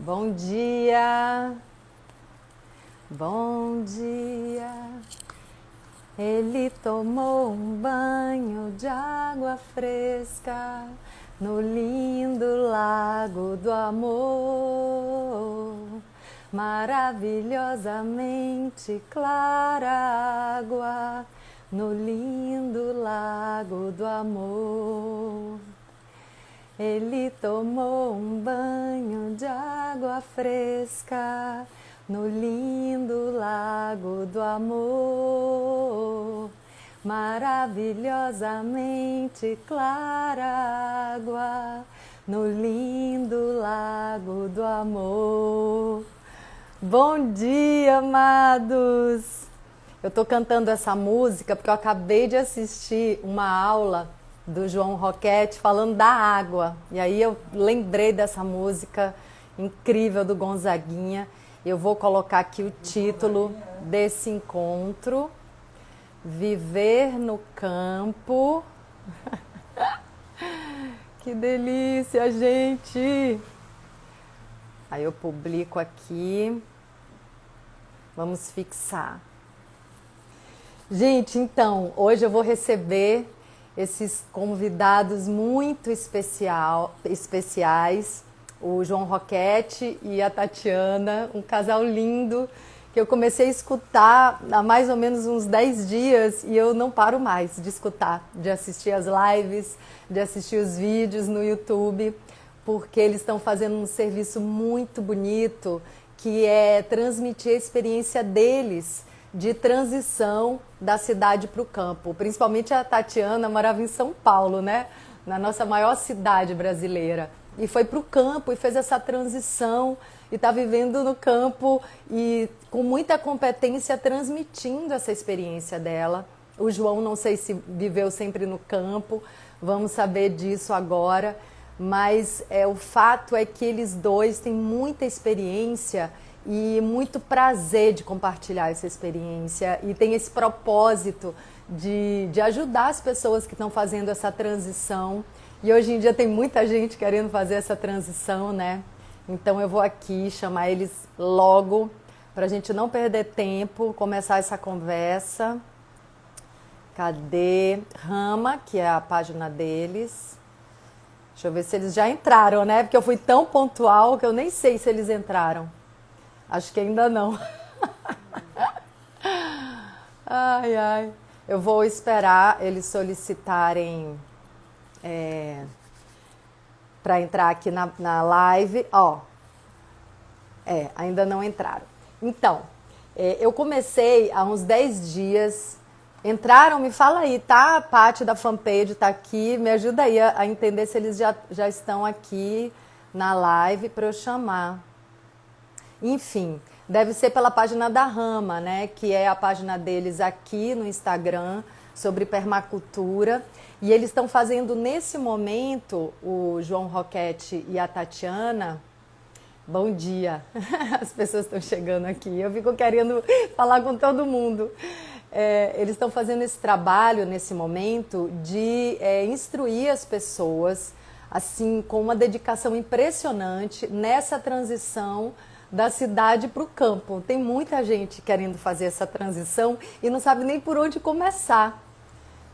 Bom dia, bom dia. Ele tomou um banho de água fresca no lindo lago do amor. Maravilhosamente clara água no lindo lago do amor. Ele tomou um banho de água fresca no lindo lago do amor. Maravilhosamente clara água no lindo lago do amor. Bom dia, amados! Eu tô cantando essa música porque eu acabei de assistir uma aula do João Roquette falando da água. E aí eu lembrei dessa música incrível do Gonzaguinha. Eu vou colocar aqui o título desse encontro: Viver no Campo. Que delícia, gente! Aí eu publico aqui. Vamos fixar. Gente, então, hoje eu vou receber esses convidados muito especiais, o João Roquette e a Tatiana, um casal lindo que eu comecei a escutar há mais ou menos uns 10 dias e eu não paro mais de escutar, de assistir as lives, de assistir os vídeos no YouTube, porque eles estão fazendo um serviço muito bonito, que é transmitir a experiência deles de transição da cidade para o campo. Principalmente a Tatiana morava em São Paulo, né? Na nossa maior cidade brasileira. E foi para o campo e fez essa transição e está vivendo no campo e com muita competência transmitindo essa experiência dela. O João, não sei se viveu sempre no campo, vamos saber disso agora, mas o fato é que eles dois têm muita experiência e muito prazer de compartilhar essa experiência e tem esse propósito de ajudar as pessoas que estão fazendo essa transição. E hoje em dia tem muita gente querendo fazer essa transição, né? Então eu vou aqui chamar eles logo para a gente não perder tempo, começar essa conversa. Cadê? Rama, que é a página deles. Deixa eu ver se eles já entraram, né? Porque eu fui tão pontual que eu nem sei se eles entraram. Acho que ainda não. Ai, ai. Eu vou esperar eles solicitarem para entrar aqui na live. Ó, ainda não entraram. Então, eu comecei há uns 10 dias. Entraram? Me fala aí, tá? A Paty da fanpage tá aqui. Me ajuda aí a entender se eles já estão aqui na live para eu chamar. Enfim, deve ser pela página da Rama, né? Que é a página deles aqui no Instagram, sobre permacultura. E eles estão fazendo nesse momento, o João Roquette e a Tatiana. Bom dia! As pessoas estão chegando aqui, eu fico querendo falar com todo mundo. Eles estão fazendo esse trabalho nesse momento de instruir as pessoas, assim, com uma dedicação impressionante nessa transição da cidade para o campo. Tem muita gente querendo fazer essa transição e não sabe nem por onde começar.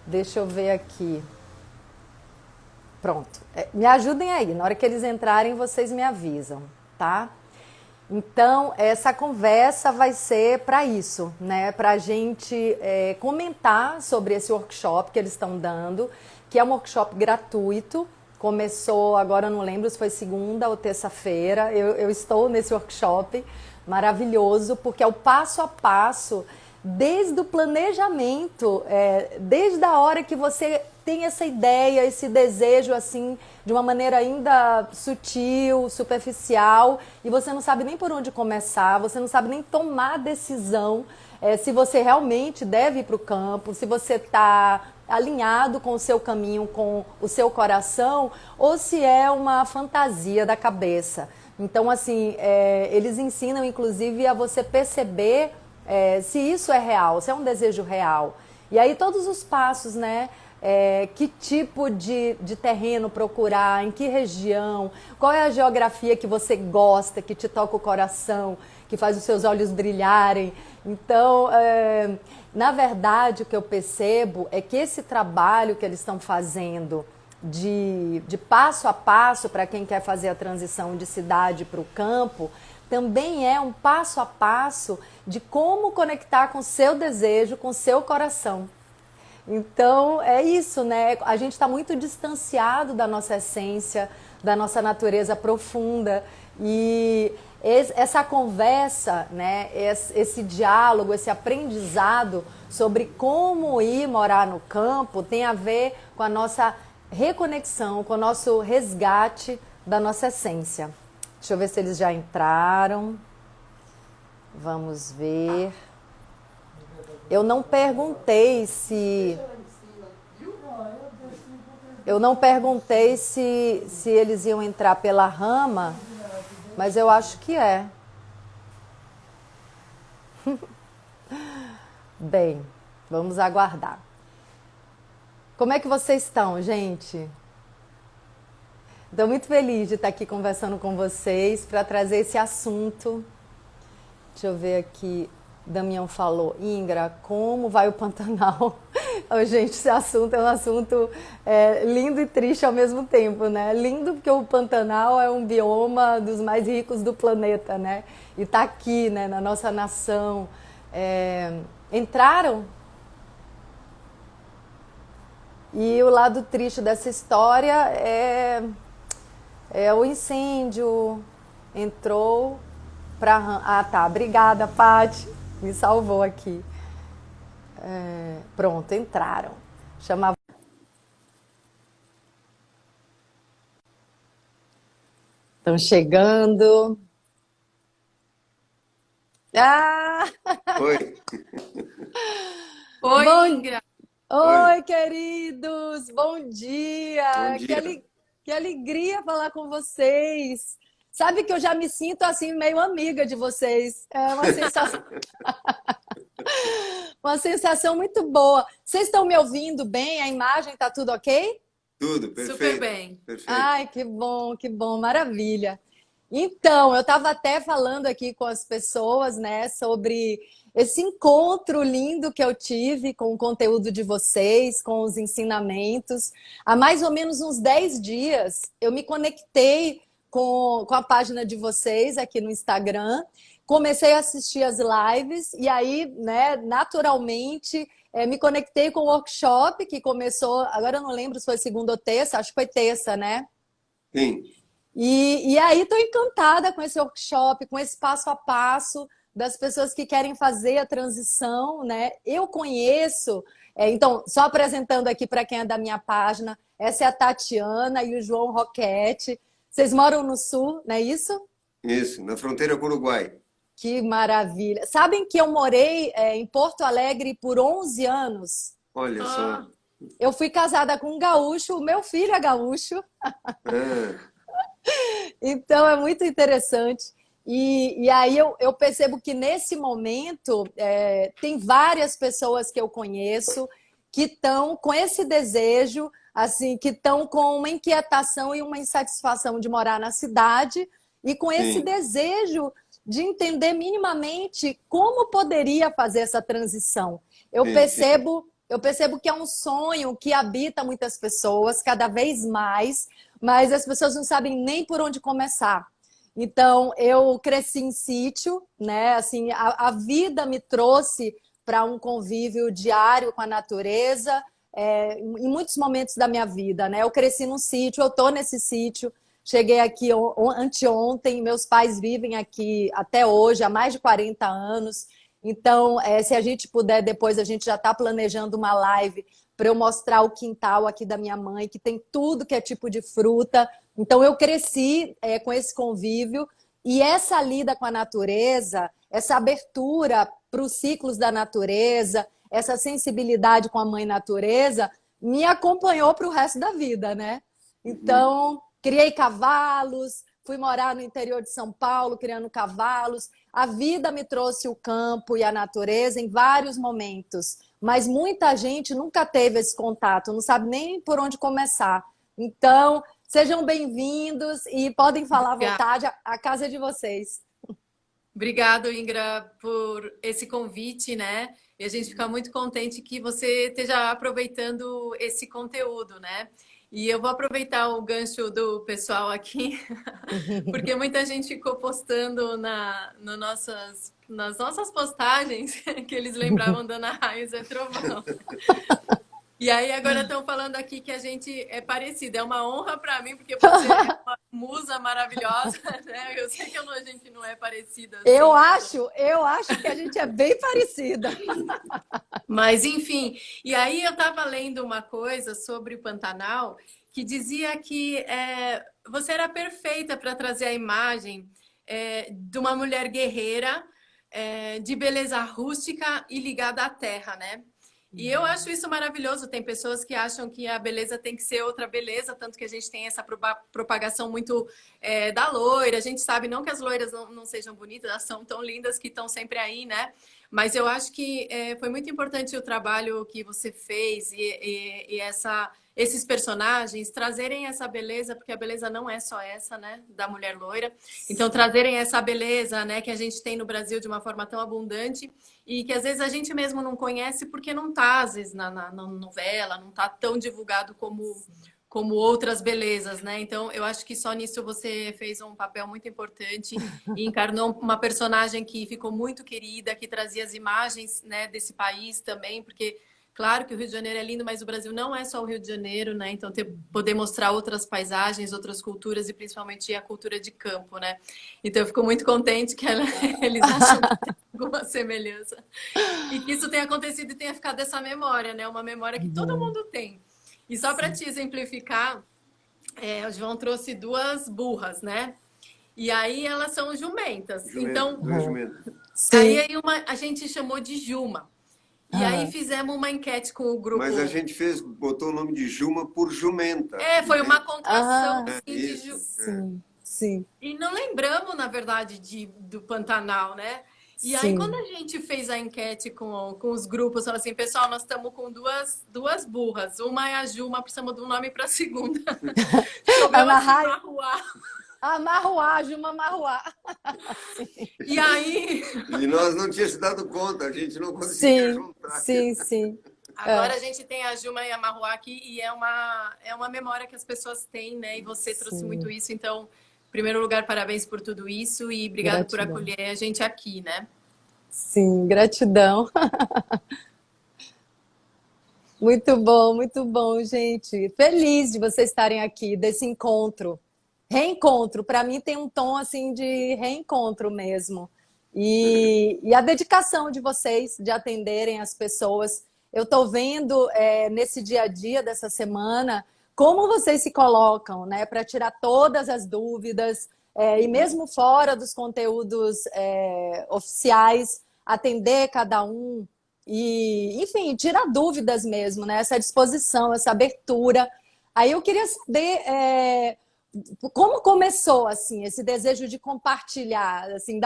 Deixa eu ver aqui. Pronto. Me ajudem aí. Na hora que eles entrarem, vocês me avisam, tá? Então, essa conversa vai ser para isso, né? Para a gente comentar sobre esse workshop que eles estão dando, que é um workshop gratuito. Começou, agora não lembro se foi segunda ou terça-feira, eu estou nesse workshop maravilhoso, porque é o passo a passo, desde o planejamento, desde a hora que você tem essa ideia, esse desejo, assim, de uma maneira ainda sutil, superficial, e você não sabe nem por onde começar, você não sabe nem tomar decisão, se você realmente deve ir para o campo, se você está alinhado com o seu caminho, com o seu coração, ou se é uma fantasia da cabeça. Então, assim, eles ensinam, inclusive, a você perceber se isso é real, se é um desejo real. E aí todos os passos, né? que tipo de terreno procurar, em que região, qual é a geografia que você gosta, que te toca o coração, que faz os seus olhos brilharem. Então, na verdade, o que eu percebo é que esse trabalho que eles estão fazendo de passo a passo para quem quer fazer a transição de cidade para o campo, também é um passo a passo de como conectar com o seu desejo, com o seu coração. Então, é isso, né? A gente está muito distanciado da nossa essência, da nossa natureza profunda. E essa conversa, né? Esse diálogo, esse aprendizado sobre como ir morar no campo tem a ver com a nossa reconexão, com o nosso resgate da nossa essência. Deixa eu ver se eles já entraram. Vamos ver. Eu não perguntei se eles iam entrar pela rama, mas eu acho que é. Bem, vamos aguardar. Como é que vocês estão, gente? Estou muito feliz de estar aqui conversando com vocês para trazer esse assunto. Deixa eu ver aqui. Damião falou, Ingra, como vai o Pantanal? Oh, gente, esse assunto é um assunto lindo e triste ao mesmo tempo, né? Lindo porque o Pantanal é um bioma dos mais ricos do planeta, né? E tá aqui, né, na nossa nação. Entraram? E o lado triste dessa história é o incêndio. Entrou para... Ah, tá. Obrigada, Paty. Me salvou aqui. Pronto, entraram. Chamava. Estão chegando. Ah! Oi, Oi, Bom... Ingra. oi, Oi, queridos! Bom bom dia! dia. Que alegria falar com vocês! Sabe que eu já me sinto assim, meio amiga de vocês. É uma sensação muito boa. Vocês estão me ouvindo bem? A imagem tá tudo ok? Tudo Super perfeito, bem. perfeito. Ai, que bom, maravilha. Então, eu estava até falando aqui com as pessoas, né, sobre esse encontro lindo que eu tive com o conteúdo de vocês, com os ensinamentos. Há mais ou menos uns 10 dias, eu me conectei com a página de vocês aqui no Instagram, comecei a assistir as lives e aí, né, naturalmente, me conectei com o workshop que começou, agora eu não lembro se foi segunda ou terça, acho que foi terça, né? Sim, E aí estou encantada com esse workshop, com esse passo a passo das pessoas que querem fazer a transição, né? Eu conheço, então, só apresentando aqui para quem é da minha página, essa é a Tatiana e o João Roquete. Vocês moram no Sul, não é isso? isso, na fronteira com o Uruguai. Que maravilha! Sabem que eu morei em Porto Alegre por 11 anos? Olha só. Ah, Eu fui casada com um gaúcho, o meu filho é gaúcho. Ah, Então é muito interessante. E aí eu percebo que nesse momento tem várias pessoas que eu conheço que estão com esse desejo, assim, que estão com uma inquietação e uma insatisfação de morar na cidade e com esse sim, desejo de entender minimamente como poderia fazer essa transição. Eu sim, sim. percebo, eu percebo que é um sonho que habita muitas pessoas, cada vez mais, mas as pessoas não sabem nem por onde começar. Então, eu cresci em sítio, né? Assim, a vida me trouxe para um convívio diário com a natureza, em muitos momentos da minha vida, né? Eu cresci num sítio, eu tô nesse sítio, cheguei aqui anteontem, meus pais vivem aqui até hoje, há mais de 40 anos. Então, se a gente puder, depois a gente já está planejando uma live para eu mostrar o quintal aqui da minha mãe, que tem tudo que é tipo de fruta. Então, eu cresci com esse convívio e essa lida com a natureza, essa abertura para os ciclos da natureza, essa sensibilidade com a mãe natureza, me acompanhou para o resto da vida, né? Uhum. Então, criei cavalos, fui morar no interior de São Paulo, criando cavalos. A vida me trouxe o campo e a natureza em vários momentos, mas muita gente nunca teve esse contato, não sabe nem por onde começar. Então, sejam bem-vindos e podem falar à vontade, a casa é de vocês. Obrigado, Ingra, por esse convite, né? E a gente fica muito contente que você esteja aproveitando esse conteúdo, né? E eu vou aproveitar o gancho do pessoal aqui, porque muita gente ficou postando nas nossas postagens que eles lembravam da Ana Raios é Trovão. E aí agora estão falando aqui que a gente é parecida. É uma honra para mim, porque você é uma musa maravilhosa, né? Eu sei que a gente não é parecida. Assim, eu acho que a gente é bem parecida. Mas, enfim, e aí eu estava lendo uma coisa sobre o Pantanal que dizia que você era perfeita para trazer a imagem de uma mulher guerreira, de beleza rústica e ligada à terra, né? E eu acho isso maravilhoso. Tem pessoas que acham que a beleza tem que ser outra beleza, tanto que a gente tem essa propagação muito da loira. A gente sabe, não que as loiras não sejam bonitas, elas são tão lindas que estão sempre aí, né? Mas eu acho que foi muito importante o trabalho que você fez e esses personagens trazerem essa beleza, porque a beleza não é só essa, né, da mulher loira. Então, trazerem essa beleza, né, que a gente tem no Brasil de uma forma tão abundante e que às vezes a gente mesmo não conhece porque não está, às vezes, na novela, não está tão divulgado como outras belezas, né? Então, eu acho que só nisso você fez um papel muito importante e encarnou uma personagem que ficou muito querida, que trazia as imagens, né, desse país também, porque, claro que o Rio de Janeiro é lindo, mas o Brasil não é só o Rio de Janeiro, né? Então, poder mostrar outras paisagens, outras culturas e principalmente a cultura de campo, né? Então, eu fico muito contente que eles acham que tem alguma semelhança e que isso tenha acontecido e tenha ficado essa memória, né? Uma memória que todo mundo tem. E só para te exemplificar, o João trouxe 2 burras, né? E aí elas são jumentas. Então, aí a gente chamou de Juma. E aí fizemos uma enquete com o grupo. Mas a gente botou o nome de Juma por jumenta. Foi uma contração assim, de Sim. E não lembramos, na verdade, do Pantanal, né? E aí, quando a gente fez a enquete com os grupos, falou assim, pessoal, nós estamos com duas burras. Uma é a Juma, precisamos de um nome para a segunda. Marruá, Juma Marruá. E aí... E nós não tínhamos se dado conta, a gente não conseguia juntar. Sim. Agora a gente tem a Juma e a Marruá aqui e é uma memória que as pessoas têm, né? E você trouxe muito isso, então... Em primeiro lugar, parabéns por tudo isso e obrigado por acolher a gente aqui, né? Sim, gratidão. Muito bom, gente. Feliz de vocês estarem aqui, desse encontro. Reencontro, para mim tem um tom assim de reencontro mesmo. E a dedicação de vocês de atenderem as pessoas. Eu estou vendo nesse dia a dia dessa semana como vocês se colocam, né, para tirar todas as dúvidas e mesmo fora dos conteúdos oficiais, atender cada um e, enfim, tirar dúvidas mesmo, né, essa disposição, essa abertura. Aí eu queria saber como começou assim esse desejo de compartilhar, assim,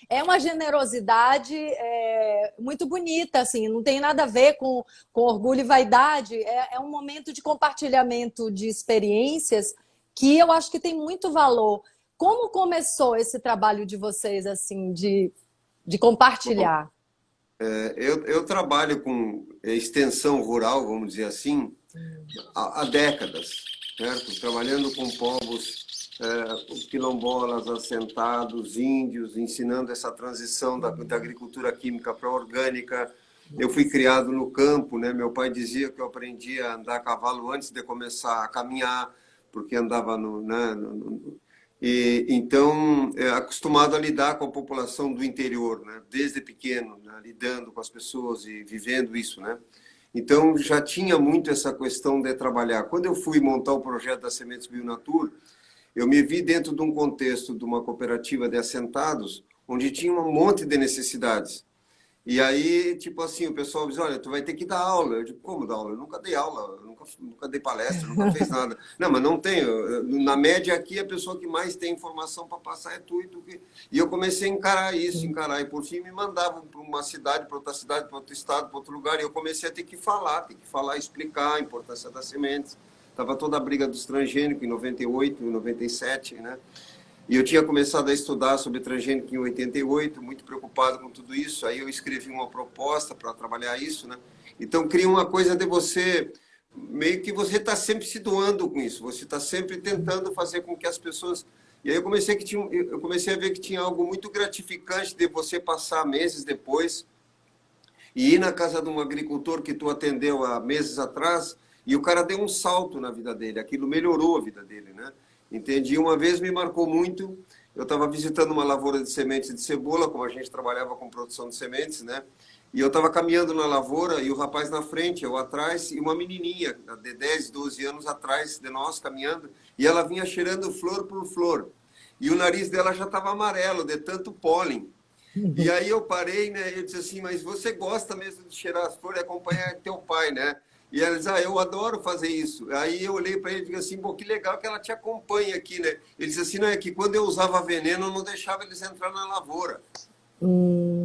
é uma generosidade muito bonita, assim, não tem nada a ver com orgulho e vaidade, é um momento de compartilhamento de experiências que eu acho que tem muito valor. Como começou esse trabalho de vocês, assim, de compartilhar? Eu trabalho com extensão rural, vamos dizer assim, há décadas. Certo? Trabalhando com povos quilombolas, assentados, índios, ensinando essa transição da agricultura química para a orgânica. Eu fui criado no campo, né? Meu pai dizia que eu aprendi a andar a cavalo antes de começar a caminhar, porque andava então, acostumado a lidar com a população do interior, né? Desde pequeno, né? Lidando com as pessoas e vivendo isso, né? Então, já tinha muito essa questão de trabalhar. Quando eu fui montar o projeto da Sementes Bionatur, eu me vi dentro de um contexto de uma cooperativa de assentados, onde tinha um monte de necessidades. E aí, tipo assim, o pessoal diz, olha, tu vai ter que dar aula. Eu digo, como dar aula? Eu nunca dei aula, eu nunca dei palestra, nunca fiz nada. Não, mas não tenho. Na média aqui, a pessoa que mais tem informação para passar é tu e tu. E eu comecei a encarar isso, encarar. E por fim me mandavam para uma cidade, para outra cidade, para outro estado, para outro lugar. E eu comecei a ter que falar, explicar a importância das sementes. Estava toda a briga dos transgênicos em 98, em 97, né? E eu tinha começado a estudar sobre transgênico em 88, muito preocupado com tudo isso. Aí eu escrevi uma proposta para trabalhar isso, né? Então, cria uma coisa de você, meio que você está sempre se doando com isso. Você está sempre tentando fazer com que as pessoas... E aí eu comecei a ver que tinha algo muito gratificante de você passar meses depois e ir na casa de um agricultor que tu atendeu há meses atrás e o cara deu um salto na vida dele. Aquilo melhorou a vida dele, né? Entendi. Uma vez me marcou muito, eu estava visitando uma lavoura de sementes de cebola, como a gente trabalhava com produção de sementes, né? E eu estava caminhando na lavoura e o rapaz na frente, eu atrás, e uma menininha de 10, 12 anos atrás de nós, caminhando, e ela vinha cheirando flor por flor. E o nariz dela já estava amarelo, de tanto pólen. E aí eu parei, né? Eu disse assim, mas você gosta mesmo de cheirar as flores e acompanhar teu pai, né? E ela diz, eu adoro fazer isso. Aí eu olhei para ele e digo assim, pô, que legal que ela te acompanha aqui, né? Ele disse assim, não, é que quando eu usava veneno, eu não deixava eles entrar na lavoura.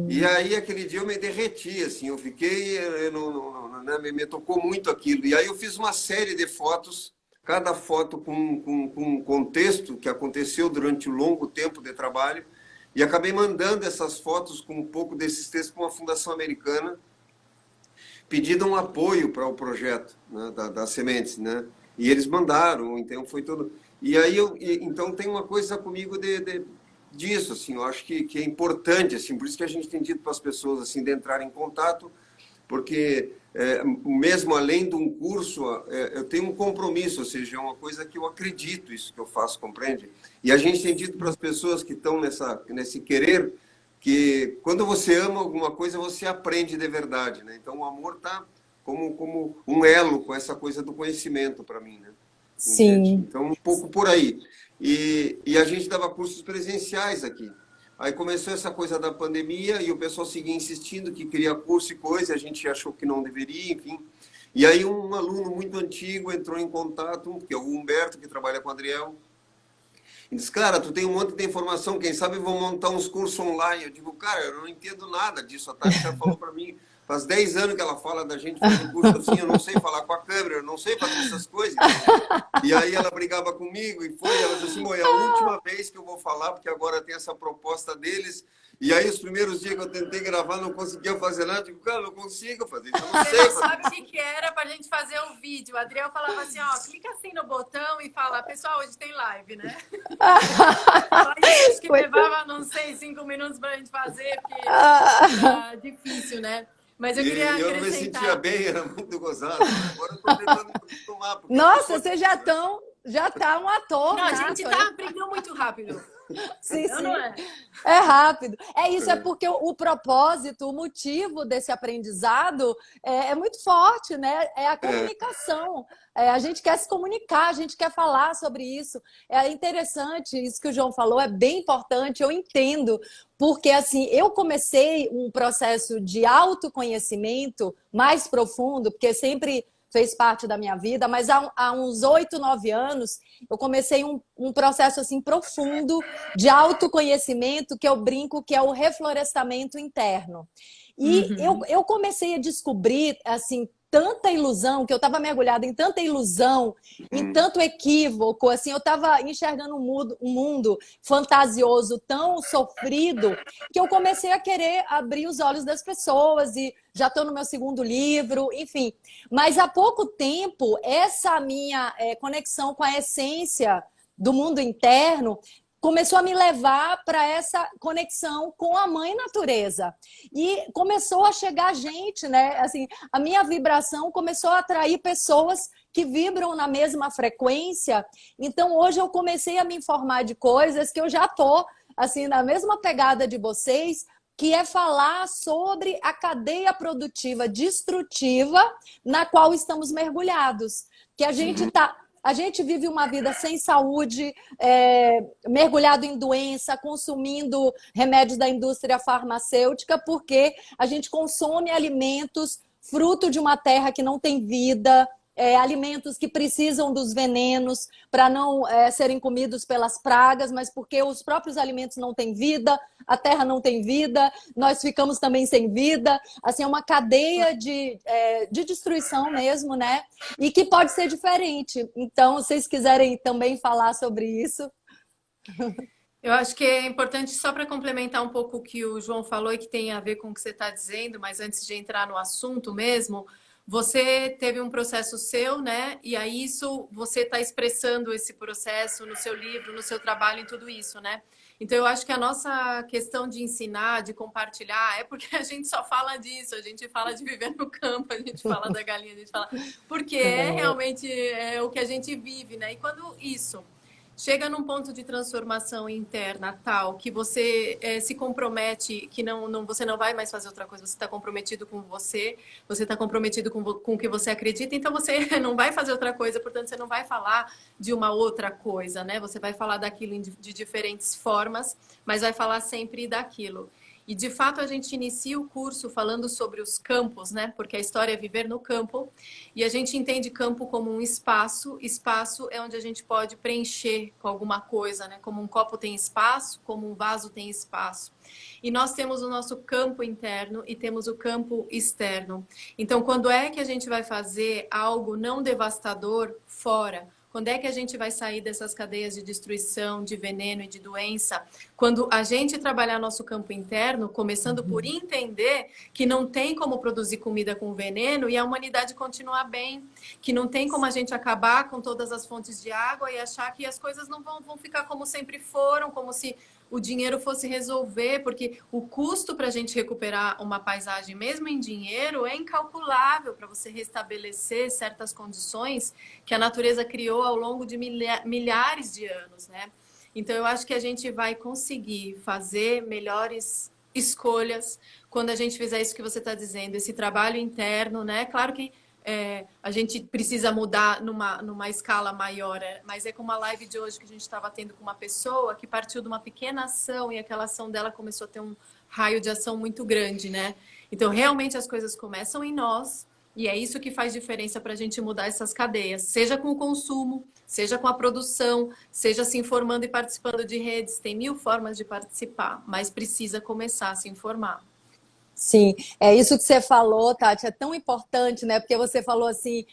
E aí aquele dia eu me derreti, assim, eu fiquei, né, me tocou muito aquilo. E aí eu fiz uma série de fotos, cada foto com um contexto que aconteceu durante um longo tempo de trabalho, e acabei mandando essas fotos com um pouco desses textos para uma fundação americana, pedindo um apoio para o projeto, né, das sementes, né? E eles mandaram, então foi tudo. E aí então tem uma coisa comigo disso, assim, eu acho que é importante, assim, por isso que a gente tem dito para as pessoas assim de entrar em contato, porque mesmo além de um curso, eu tenho um compromisso, ou seja, é uma coisa que eu acredito, isso que eu faço, compreende? E a gente tem dito para as pessoas que estão nesse querer que quando você ama alguma coisa, você aprende de verdade, né? Então, o amor está como um elo com essa coisa do conhecimento para mim, né? Sim. Entende? Então, um pouco por aí. E a gente dava cursos presenciais aqui. Aí começou essa coisa da pandemia e o pessoal seguia insistindo que queria curso e coisa, a gente achou que não deveria, enfim. E aí um aluno muito antigo entrou em contato, que é o Humberto, que trabalha com o Adriel, e diz, cara, tu tem um monte de informação, quem sabe vão montar uns cursos online. Eu digo, cara, eu não entendo nada disso. A Tati já falou para mim, faz 10 anos que ela fala da gente fazer curso assim, eu não sei falar com a câmera, eu não sei fazer essas coisas. E aí ela brigava comigo e ela disse assim, é a última vez que eu vou falar, porque agora tem essa proposta deles. E aí os primeiros dias que eu tentei gravar, não conseguia fazer nada. Eu digo, cara, não consigo fazer isso, eu não sei. Você não sabe o que era pra gente fazer o vídeo. O Adriel falava assim, clica assim no botão e fala, pessoal, hoje tem live, né? Acho que levava, não sei, 5 minutos pra gente fazer, porque era difícil, né? Mas eu queria acrescentar... Eu não me sentia bem, era muito gozado. Agora eu tô tentando me acostumar. Nossa, vocês já tá um ator. Não, a gente tá aprendendo muito rápido. Sim, sim. Não é? É rápido. É isso, é porque o propósito, o motivo desse aprendizado é muito forte, né? É a comunicação. A gente quer se comunicar, a gente quer falar sobre isso. É interessante, isso que o João falou é bem importante, eu entendo, porque assim, eu comecei um processo de autoconhecimento mais profundo, porque sempre fez parte da minha vida, mas há uns 8, 9 anos eu comecei um processo assim profundo de autoconhecimento, que eu brinco que é o reflorestamento interno. E eu comecei a descobrir assim tanta ilusão, que eu estava mergulhada em tanta ilusão, em tanto equívoco, assim, eu estava enxergando um mundo fantasioso, tão sofrido, que eu comecei a querer abrir os olhos das pessoas e já estou no meu 2º livro, enfim. Mas há pouco tempo, essa minha conexão com a essência do mundo interno começou a me levar para essa conexão com a mãe natureza. E começou a chegar gente, né? Assim, a minha vibração começou a atrair pessoas que vibram na mesma frequência. Então, hoje eu comecei a me informar de coisas que eu já tô assim, na mesma pegada de vocês, que é falar sobre a cadeia produtiva destrutiva na qual estamos mergulhados. Que a gente está A gente vive uma vida sem saúde, mergulhado em doença, consumindo remédios da indústria farmacêutica, porque a gente consome alimentos fruto de uma terra que não tem vida, alimentos que precisam dos venenos para não serem comidos pelas pragas, mas porque os próprios alimentos não têm vida, a terra não tem vida, nós ficamos também sem vida. Assim, é uma cadeia de destruição mesmo, né? E que pode ser diferente. Então, se vocês quiserem também falar sobre isso. Eu acho que é importante, só para complementar um pouco o que o João falou e que tem a ver com o que você está dizendo, mas antes de entrar no assunto mesmo, você teve um processo seu, né? E aí isso, você está expressando esse processo no seu livro, no seu trabalho, em tudo isso, né? Então eu acho que a nossa questão de ensinar, de compartilhar, é porque a gente só fala disso, a gente fala de viver no campo, a gente fala da galinha, a gente fala... Porque realmente o que a gente vive, né? E quando isso chega num ponto de transformação interna tal que você se compromete, que você não vai mais fazer outra coisa, você está comprometido com você está comprometido com o que você acredita, então você não vai fazer outra coisa, portanto você não vai falar de uma outra coisa, né? Você vai falar daquilo de diferentes formas, mas vai falar sempre daquilo. E, de fato, a gente inicia o curso falando sobre os campos, né? Porque a história é viver no campo. E a gente entende campo como um espaço. Espaço é onde a gente pode preencher com alguma coisa, né? Como um copo tem espaço, como um vaso tem espaço. E nós temos o nosso campo interno e temos o campo externo. Então, quando é que a gente vai fazer algo não devastador fora? Quando é que a gente vai sair dessas cadeias de destruição, de veneno e de doença? Quando a gente trabalhar nosso campo interno, começando por entender que não tem como produzir comida com veneno e a humanidade continuar bem, que não tem como a gente acabar com todas as fontes de água e achar que as coisas não vão ficar como sempre foram, como se o dinheiro fosse resolver, porque o custo para a gente recuperar uma paisagem, mesmo em dinheiro, é incalculável para você restabelecer certas condições que a natureza criou ao longo de milhares de anos, né? Então, eu acho que a gente vai conseguir fazer melhores escolhas quando a gente fizer isso que você está dizendo, esse trabalho interno, né? Claro que a gente precisa mudar numa escala maior, mas é como a live de hoje que a gente estava tendo com uma pessoa que partiu de uma pequena ação e aquela ação dela começou a ter um raio de ação muito grande, né? Então, realmente as coisas começam em nós e é isso que faz diferença para a gente mudar essas cadeias, seja com o consumo, seja com a produção, seja se informando e participando de redes. Tem 1000 formas de participar, mas precisa começar a se informar. Sim, é isso que você falou, Tati, é tão importante, né? Porque você falou assim,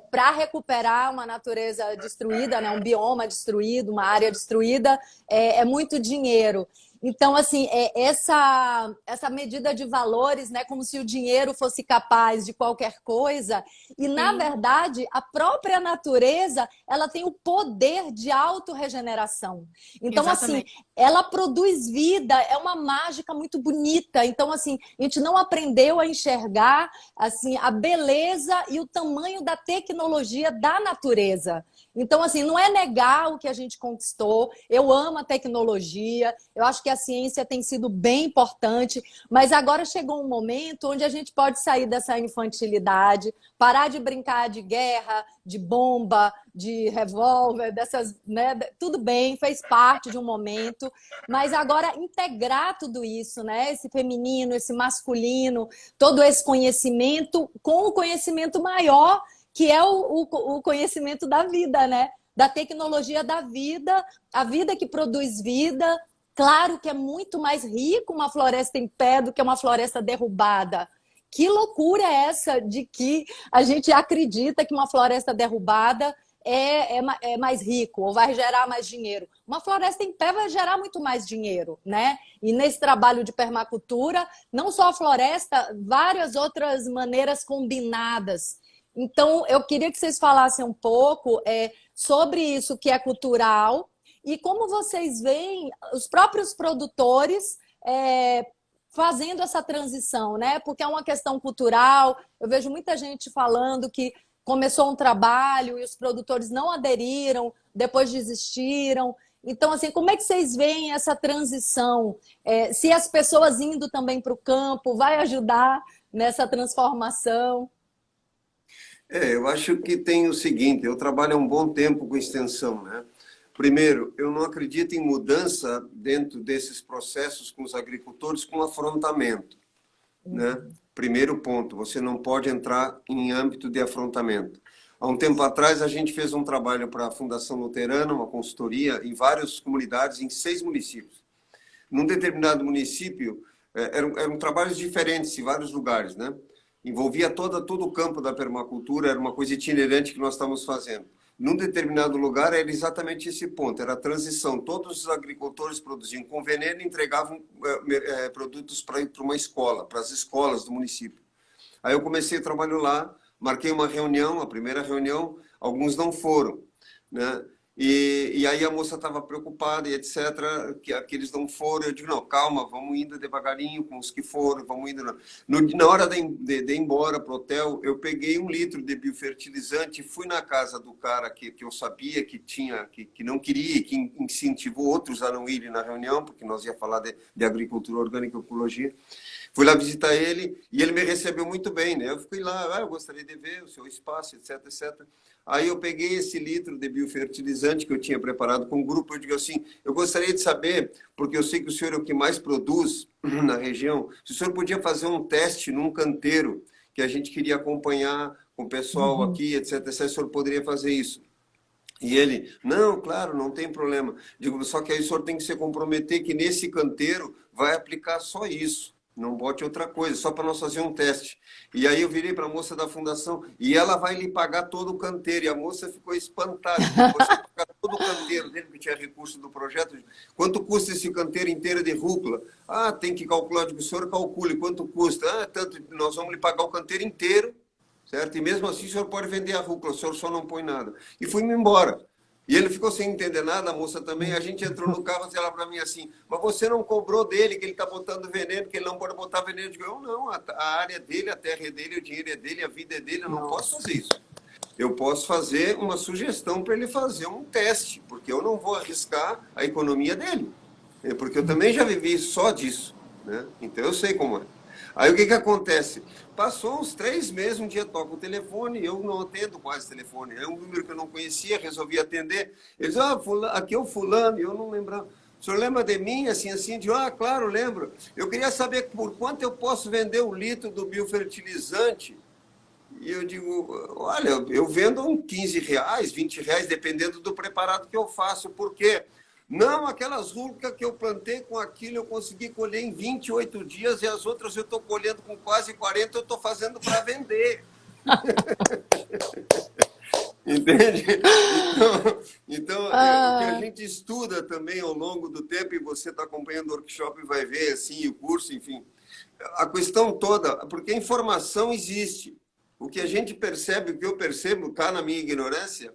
para recuperar uma natureza destruída, né? Um bioma destruído, uma área destruída, é muito dinheiro. Então, assim, essa medida de valores, né, como se o dinheiro fosse capaz de qualquer coisa, e, na verdade, a própria natureza, ela tem o poder de autorregeneração. Então, exatamente, assim, ela produz vida, é uma mágica muito bonita. Então, assim, a gente não aprendeu a enxergar, assim, a beleza e o tamanho da tecnologia da natureza. Então, assim, não é negar o que a gente conquistou. Eu amo a tecnologia, eu acho que a ciência tem sido bem importante, mas agora chegou um momento onde a gente pode sair dessa infantilidade, parar de brincar de guerra, de bomba, de revólver, dessas, né? Tudo bem, fez parte de um momento, mas agora integrar tudo isso, né? Esse feminino, esse masculino, todo esse conhecimento com o conhecimento maior, que é o conhecimento da vida, né? Da tecnologia da vida, a vida que produz vida. Claro que é muito mais rico uma floresta em pé do que uma floresta derrubada. Que loucura é essa de que a gente acredita que uma floresta derrubada é mais rico ou vai gerar mais dinheiro? Uma floresta em pé vai gerar muito mais dinheiro, né? E nesse trabalho de permacultura, não só a floresta, várias outras maneiras combinadas. Então, eu queria que vocês falassem um pouco sobre isso que é cultural e como vocês veem os próprios produtores fazendo essa transição, né? Porque é uma questão cultural. Eu vejo muita gente falando que começou um trabalho e os produtores não aderiram, depois desistiram. Então, assim, como é que vocês veem essa transição? Se as pessoas indo também para o campo vai ajudar nessa transformação? Eu acho que tem o seguinte, eu trabalho há um bom tempo com extensão, né? Primeiro, eu não acredito em mudança dentro desses processos com os agricultores com afrontamento, né? Primeiro ponto, você não pode entrar em âmbito de afrontamento. Há um tempo atrás, a gente fez um trabalho para a Fundação Luterana, uma consultoria, em várias comunidades, em 6 municípios. Num determinado município, eram trabalhos diferentes em vários lugares, né? Envolvia todo o campo da permacultura, era uma coisa itinerante que nós estávamos fazendo. Num determinado lugar, era exatamente esse ponto, era a transição. Todos os agricultores produziam com veneno e entregavam produtos para uma escola, para as escolas do município. Aí eu comecei o trabalho lá, marquei uma reunião, a primeira reunião, alguns não foram, né? E aí a moça estava preocupada e etc, que eles não foram. Eu digo, não, calma, vamos indo devagarinho com os que foram, vamos indo. Na hora de ir embora para o hotel, eu peguei 1 litro de biofertilizante, fui na casa do cara que eu sabia que tinha, que não queria, que incentivou outros a não irem na reunião, porque nós ia falar de agricultura orgânica e ecologia. Fui lá visitar ele e ele me recebeu muito bem, né? Eu fui lá, eu gostaria de ver o seu espaço, etc, etc. Aí eu peguei esse litro de biofertilizante que eu tinha preparado com o grupo, eu digo assim, eu gostaria de saber, porque eu sei que o senhor é o que mais produz na região, se o senhor podia fazer um teste num canteiro, que a gente queria acompanhar com o pessoal aqui, etc, se o senhor poderia fazer isso. E ele, não, claro, não tem problema. Digo, só que aí o senhor tem que se comprometer que nesse canteiro vai aplicar só isso. Não bote outra coisa, só para nós fazer um teste. E aí eu virei para a moça da fundação e ela vai lhe pagar todo o canteiro. E a moça ficou espantada. Você pagar todo o canteiro dele, que tinha recurso do projeto. Quanto custa esse canteiro inteiro de rúcula? Ah, tem que calcular. O senhor calcule quanto custa. Ah, tanto, nós vamos lhe pagar o canteiro inteiro, certo? E mesmo assim o senhor pode vender a rúcula, o senhor só não põe nada. E fui-me embora. E ele ficou sem entender nada, a moça também. A gente entrou no carro e ela para mim assim, mas você não cobrou dele que ele está botando veneno, que ele não pode botar veneno. Eu digo, eu não, a área é dele, a terra é dele, o dinheiro é dele, a vida é dele, eu não posso fazer isso. Eu posso fazer uma sugestão para ele fazer um teste, porque eu não vou arriscar a economia dele. Porque eu também já vivi só disso, né? Então eu sei como é. Aí o que acontece? Passou uns 3 meses, um dia toca o telefone, eu não atendo quase telefone. É um número que eu não conhecia, resolvi atender. Eles aqui é o fulano, eu não lembrava. O senhor lembra de mim, assim, assim? Eu digo, claro, lembro. Eu queria saber por quanto eu posso vender o litro do biofertilizante. E eu digo, olha, eu vendo uns 15 reais, 20 reais, dependendo do preparado que eu faço. Por quê? Não, aquelas rúbricas que eu plantei com aquilo, eu consegui colher em 28 dias e as outras eu estou colhendo com quase 40, eu estou fazendo para vender. Entende? Então o que a gente estuda também ao longo do tempo, e você está acompanhando o workshop e vai ver assim, o curso, enfim. A questão toda, porque a informação existe. O que a gente percebe, o que eu percebo, cá na minha ignorância,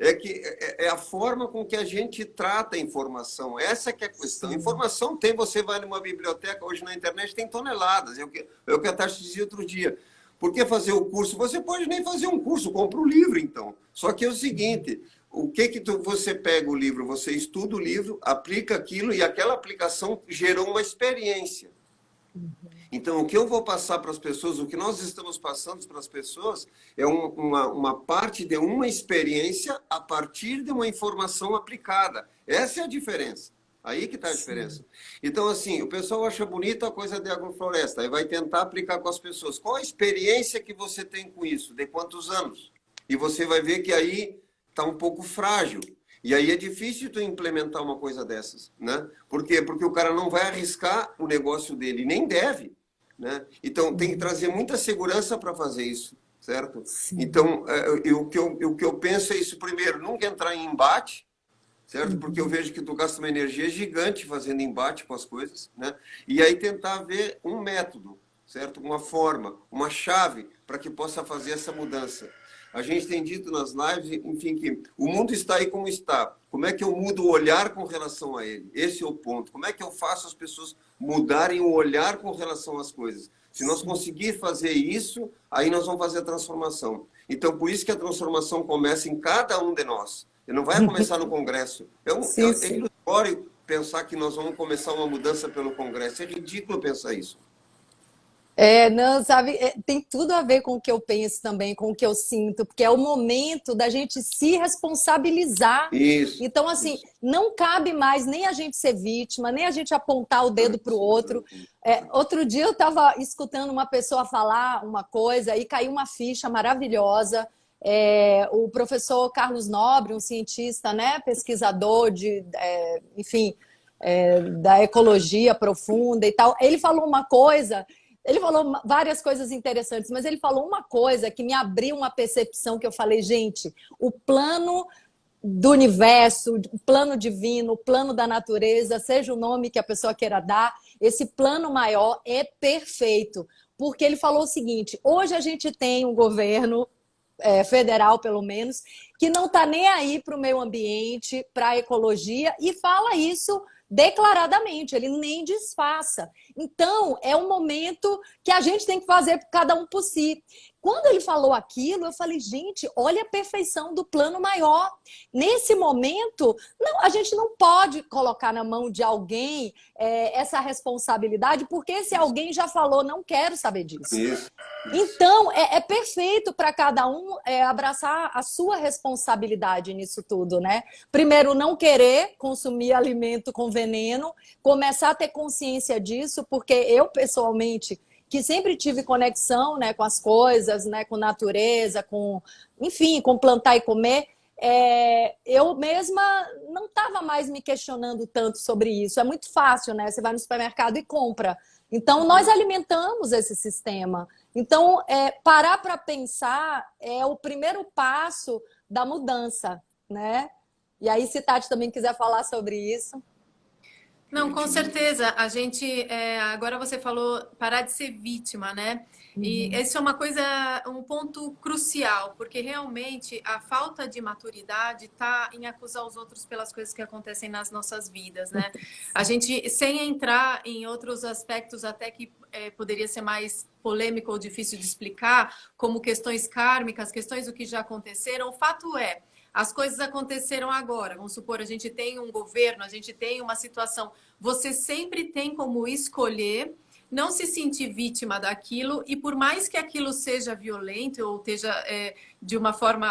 é que é a forma com que a gente trata a informação. Essa que é a questão. Informação tem, você vai numa biblioteca, hoje na internet tem toneladas. É o que a Tati dizia outro dia. Por que fazer o curso? Você pode nem fazer um curso, compra o livro, então. Só que é o seguinte, o que você pega o livro? Você estuda o livro, aplica aquilo, e aquela aplicação gerou uma experiência. Então, o que eu vou passar para as pessoas, o que nós estamos passando para as pessoas é uma parte de uma experiência a partir de uma informação aplicada. Essa é a diferença. Aí que está a diferença. Então, assim, o pessoal acha bonito a coisa de agrofloresta, aí vai tentar aplicar com as pessoas. Qual a experiência que você tem com isso? De quantos anos? E você vai ver que aí está um pouco frágil. E aí é difícil tu implementar uma coisa dessas, né? Por quê? Porque o cara não vai arriscar o negócio dele, nem deve, né? Então, tem que trazer muita segurança para fazer isso, certo? Sim. Então, o que eu penso é isso. Primeiro, nunca entrar em embate, certo? Porque eu vejo que tu gasta uma energia gigante fazendo embate com as coisas, né? E aí tentar ver um método, certo? Uma forma, uma chave para que possa fazer essa mudança. A gente tem dito nas lives, enfim, que o mundo está aí como está. Como é que eu mudo o olhar com relação a ele? Esse é o ponto. Como é que eu faço as pessoas mudarem o olhar com relação às coisas? Se nós conseguirmos fazer isso, aí nós vamos fazer a transformação. Então, por isso que a transformação começa em cada um de nós. E não vai começar no Congresso. É ilusório pensar que nós vamos começar uma mudança pelo Congresso. É ridículo pensar isso. Não, sabe, tem tudo a ver com o que eu penso também, com o que eu sinto, porque é o momento da gente se responsabilizar. Isso, Então, assim, isso. não cabe mais nem a gente ser vítima, nem a gente apontar o dedo para o outro. Outro dia eu estava escutando uma pessoa falar uma coisa e caiu uma ficha maravilhosa. O professor Carlos Nobre, um cientista, né, pesquisador enfim, da ecologia profunda e tal, ele falou uma coisa. Ele falou várias coisas interessantes, mas ele falou uma coisa que me abriu uma percepção que eu falei, gente, o plano do universo, o plano divino, o plano da natureza, seja o nome que a pessoa queira dar, esse plano maior é perfeito. Porque ele falou o seguinte, hoje a gente tem um governo federal, pelo menos, que não está nem aí para o meio ambiente, para a ecologia, e fala isso declaradamente, ele nem disfarça. Então, é um momento que a gente tem que fazer cada um por si. Quando ele falou aquilo, eu falei, gente, olha a perfeição do plano maior. Nesse momento, não, a gente não pode colocar na mão de alguém essa responsabilidade, porque esse alguém já falou, não quero saber disso. Isso. Então, é perfeito para cada um abraçar a sua responsabilidade nisso tudo, né? Primeiro, não querer consumir alimento com veneno, começar a ter consciência disso, porque eu, pessoalmente, que sempre tive conexão, né, com as coisas, né, com natureza, enfim, com plantar e comer, eu mesma não estava mais me questionando tanto sobre isso. É muito fácil, né? Você vai no supermercado e compra. Então, nós alimentamos esse sistema. Então, parar para pensar é o primeiro passo da mudança, né? E aí, se Tati também quiser falar sobre isso. Não, com certeza. A gente, agora você falou parar de ser vítima, né? E isso é uma coisa, um ponto crucial, porque realmente a falta de maturidade está em acusar os outros pelas coisas que acontecem nas nossas vidas, né? A gente, sem entrar em outros aspectos até que poderia ser mais polêmico ou difícil de explicar, como questões kármicas, questões do que já aconteceram, o fato é, as coisas aconteceram agora. Vamos supor, a gente tem um governo, a gente tem uma situação. Você sempre tem como escolher não se sentir vítima daquilo e por mais que aquilo seja violento ou esteja de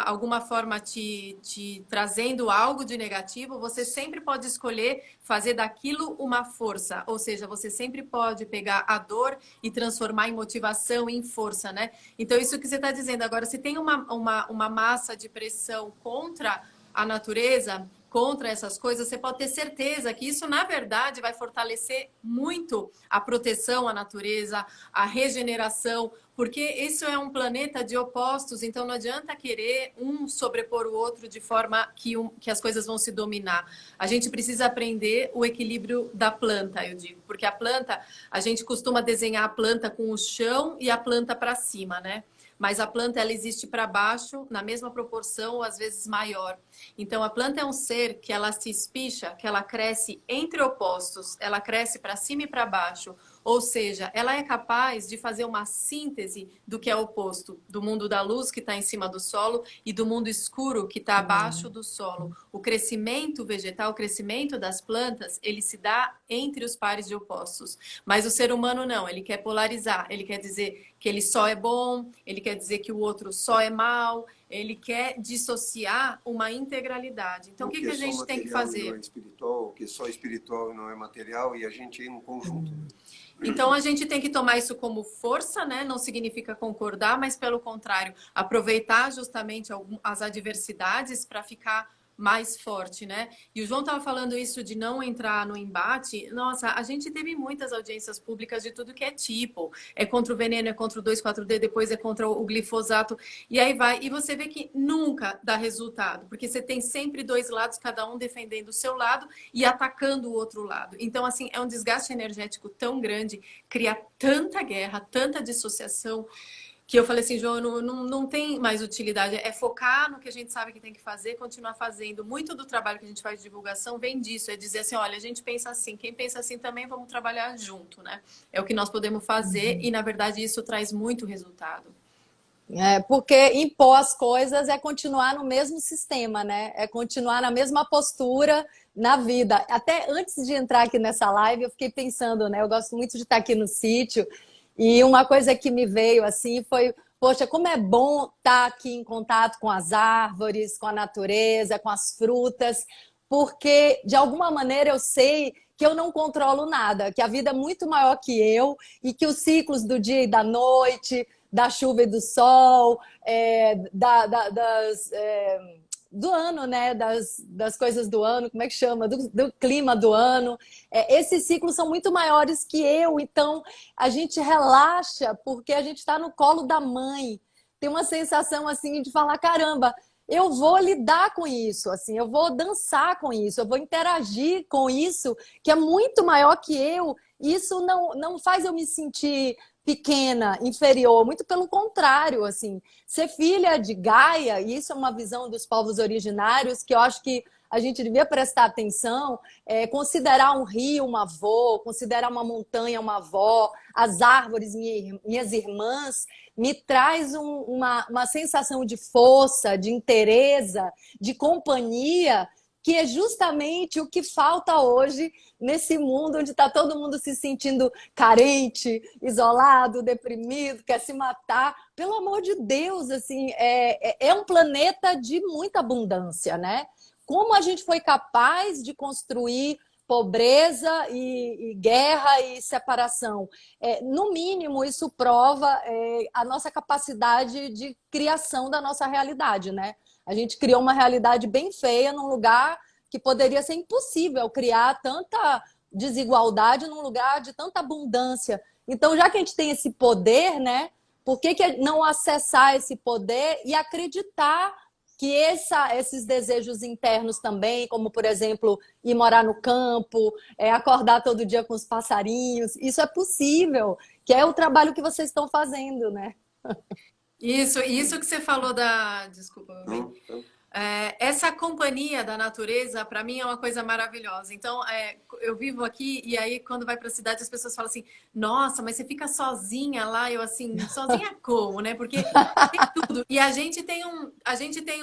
alguma forma te trazendo algo de negativo, você sempre pode escolher fazer daquilo uma força. Ou seja, você sempre pode pegar a dor e transformar em motivação, em força, né? Então, isso que você está dizendo. Agora, se tem uma massa de pressão contra a natureza, contra essas coisas, você pode ter certeza que isso, na verdade, vai fortalecer muito a proteção à natureza, a regeneração, porque isso é um planeta de opostos, então não adianta querer um sobrepor o outro de forma que as coisas vão se dominar. A gente precisa aprender o equilíbrio da planta, eu digo, porque a planta, a gente costuma desenhar a planta com o chão e a planta para cima, né? Mas a planta ela existe para baixo na mesma proporção ou às vezes maior. Então a planta é um ser que ela se espicha, que ela cresce entre opostos, ela cresce para cima e para baixo. Ou seja, ela é capaz de fazer uma síntese do que é oposto, do mundo da luz que está em cima do solo e do mundo escuro que está abaixo do solo. O crescimento vegetal, o crescimento das plantas, ele se dá entre os pares de opostos. Mas o ser humano não, ele quer polarizar, ele quer dizer que ele só é bom, ele quer dizer que o outro só é mal, ele quer dissociar uma integralidade. Então, o que a gente tem que fazer? Não é espiritual, o que só é espiritual e não é material, e a gente ir no conjunto. Então, a gente tem que tomar isso como força, né? Não significa concordar, mas, pelo contrário, aproveitar justamente as adversidades para ficar mais forte, né? E o João estava falando isso de não entrar no embate. Nossa, a gente teve muitas audiências públicas de tudo que é tipo. É contra o veneno, é contra o 2,4-D, depois é contra o glifosato. E aí vai. E você vê que nunca dá resultado, porque você tem sempre dois lados, cada um defendendo o seu lado e atacando o outro lado. Então, assim, é um desgaste energético tão grande, cria tanta guerra, tanta dissociação, que eu falei assim, João, não tem mais utilidade. É focar no que a gente sabe que tem que fazer, continuar fazendo. Muito do trabalho que a gente faz de divulgação vem disso. É dizer assim, olha, a gente pensa assim. Quem pensa assim também, vamos trabalhar junto, né? É o que nós podemos fazer e, na verdade, isso traz muito resultado. Porque impor as coisas é continuar no mesmo sistema, né? É continuar na mesma postura na vida. Até antes de entrar aqui nessa live, eu fiquei pensando, né? Eu gosto muito de estar aqui no sítio. E uma coisa que me veio assim foi, poxa, como é bom estar aqui em contato com as árvores, com a natureza, com as frutas, porque de alguma maneira eu sei que eu não controlo nada, que a vida é muito maior que eu e que os ciclos do dia e da noite, da chuva e do sol, do ano, né? Das coisas do ano, como é que chama? Do clima do ano. Esses ciclos são muito maiores que eu, então a gente relaxa porque a gente está no colo da mãe. Tem uma sensação assim de falar, caramba, eu vou lidar com isso, assim, eu vou dançar com isso, eu vou interagir com isso, que é muito maior que eu. Isso não faz eu me sentir pequena, inferior, muito pelo contrário, assim, ser filha de Gaia, e isso é uma visão dos povos originários que eu acho que a gente devia prestar atenção, considerar um rio uma avó, considerar uma montanha uma avó, as árvores minhas irmãs, me traz uma sensação de força, de inteireza, de companhia, que é justamente o que falta hoje nesse mundo onde está todo mundo se sentindo carente, isolado, deprimido, quer se matar. Pelo amor de Deus, assim, é um planeta de muita abundância, né? Como a gente foi capaz de construir pobreza e guerra e separação? No mínimo, isso prova a nossa capacidade de criação da nossa realidade, né? A gente criou uma realidade bem feia num lugar que poderia ser impossível criar tanta desigualdade num lugar de tanta abundância. Então, já que a gente tem esse poder, né? Por que não acessar esse poder e acreditar que esses desejos internos também, como, por exemplo, ir morar no campo, acordar todo dia com os passarinhos, isso é possível, que é o trabalho que vocês estão fazendo, né? Isso que você falou da... Desculpa, essa companhia da natureza, para mim, é uma coisa maravilhosa. Então, eu vivo aqui e aí, quando vai para a cidade, as pessoas falam assim, nossa, mas você fica sozinha lá? Eu assim, sozinha como, né? Porque tem tudo. E a gente tem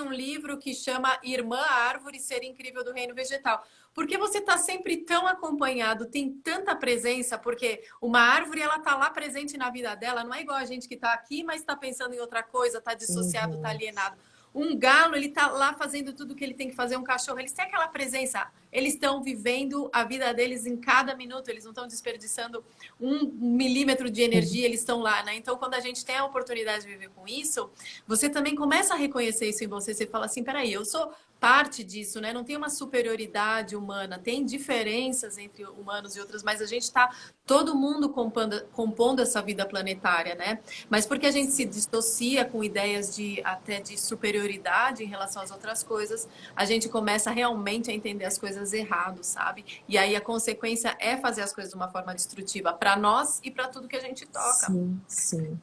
um livro que chama Irmã Árvore, Ser Incrível do Reino Vegetal. Porque você está sempre tão acompanhado, tem tanta presença, porque uma árvore, ela está lá presente na vida dela, não é igual a gente que está aqui, mas está pensando em outra coisa, está dissociado, está alienado. Um galo, ele tá lá fazendo tudo o que ele tem que fazer. Um cachorro, eles têm aquela presença. Eles estão vivendo a vida deles em cada minuto. Eles não estão desperdiçando 1 milímetro de energia. Eles estão lá, né? Então, quando a gente tem a oportunidade de viver com isso, você também começa a reconhecer isso em você. Você fala assim, peraí, eu sou parte disso, né? Não tem uma superioridade humana. Tem diferenças entre humanos e outros, mas a gente está todo mundo compondo essa vida planetária, né? Mas porque a gente se dissocia com ideias até de superioridade em relação às outras coisas, a gente começa realmente a entender as coisas errado, sabe? E aí a consequência é fazer as coisas de uma forma destrutiva para nós e para tudo que a gente toca. Sim, sim.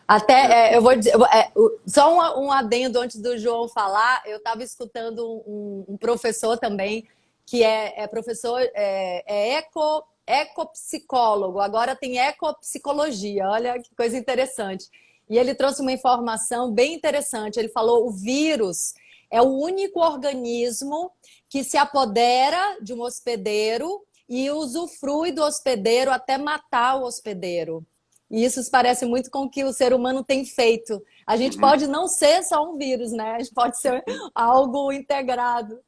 Até, eu vou dizer, só um adendo antes do João falar, eu estava escutando um professor também, que é professor, ecopsicólogo, agora tem ecopsicologia, olha que coisa interessante. E ele trouxe uma informação bem interessante, ele falou, o vírus é o único organismo que se apodera de um hospedeiro e usufrui do hospedeiro até matar o hospedeiro. E isso se parece muito com o que o ser humano tem feito. A gente pode não ser só um vírus, né? A gente pode ser algo integrado.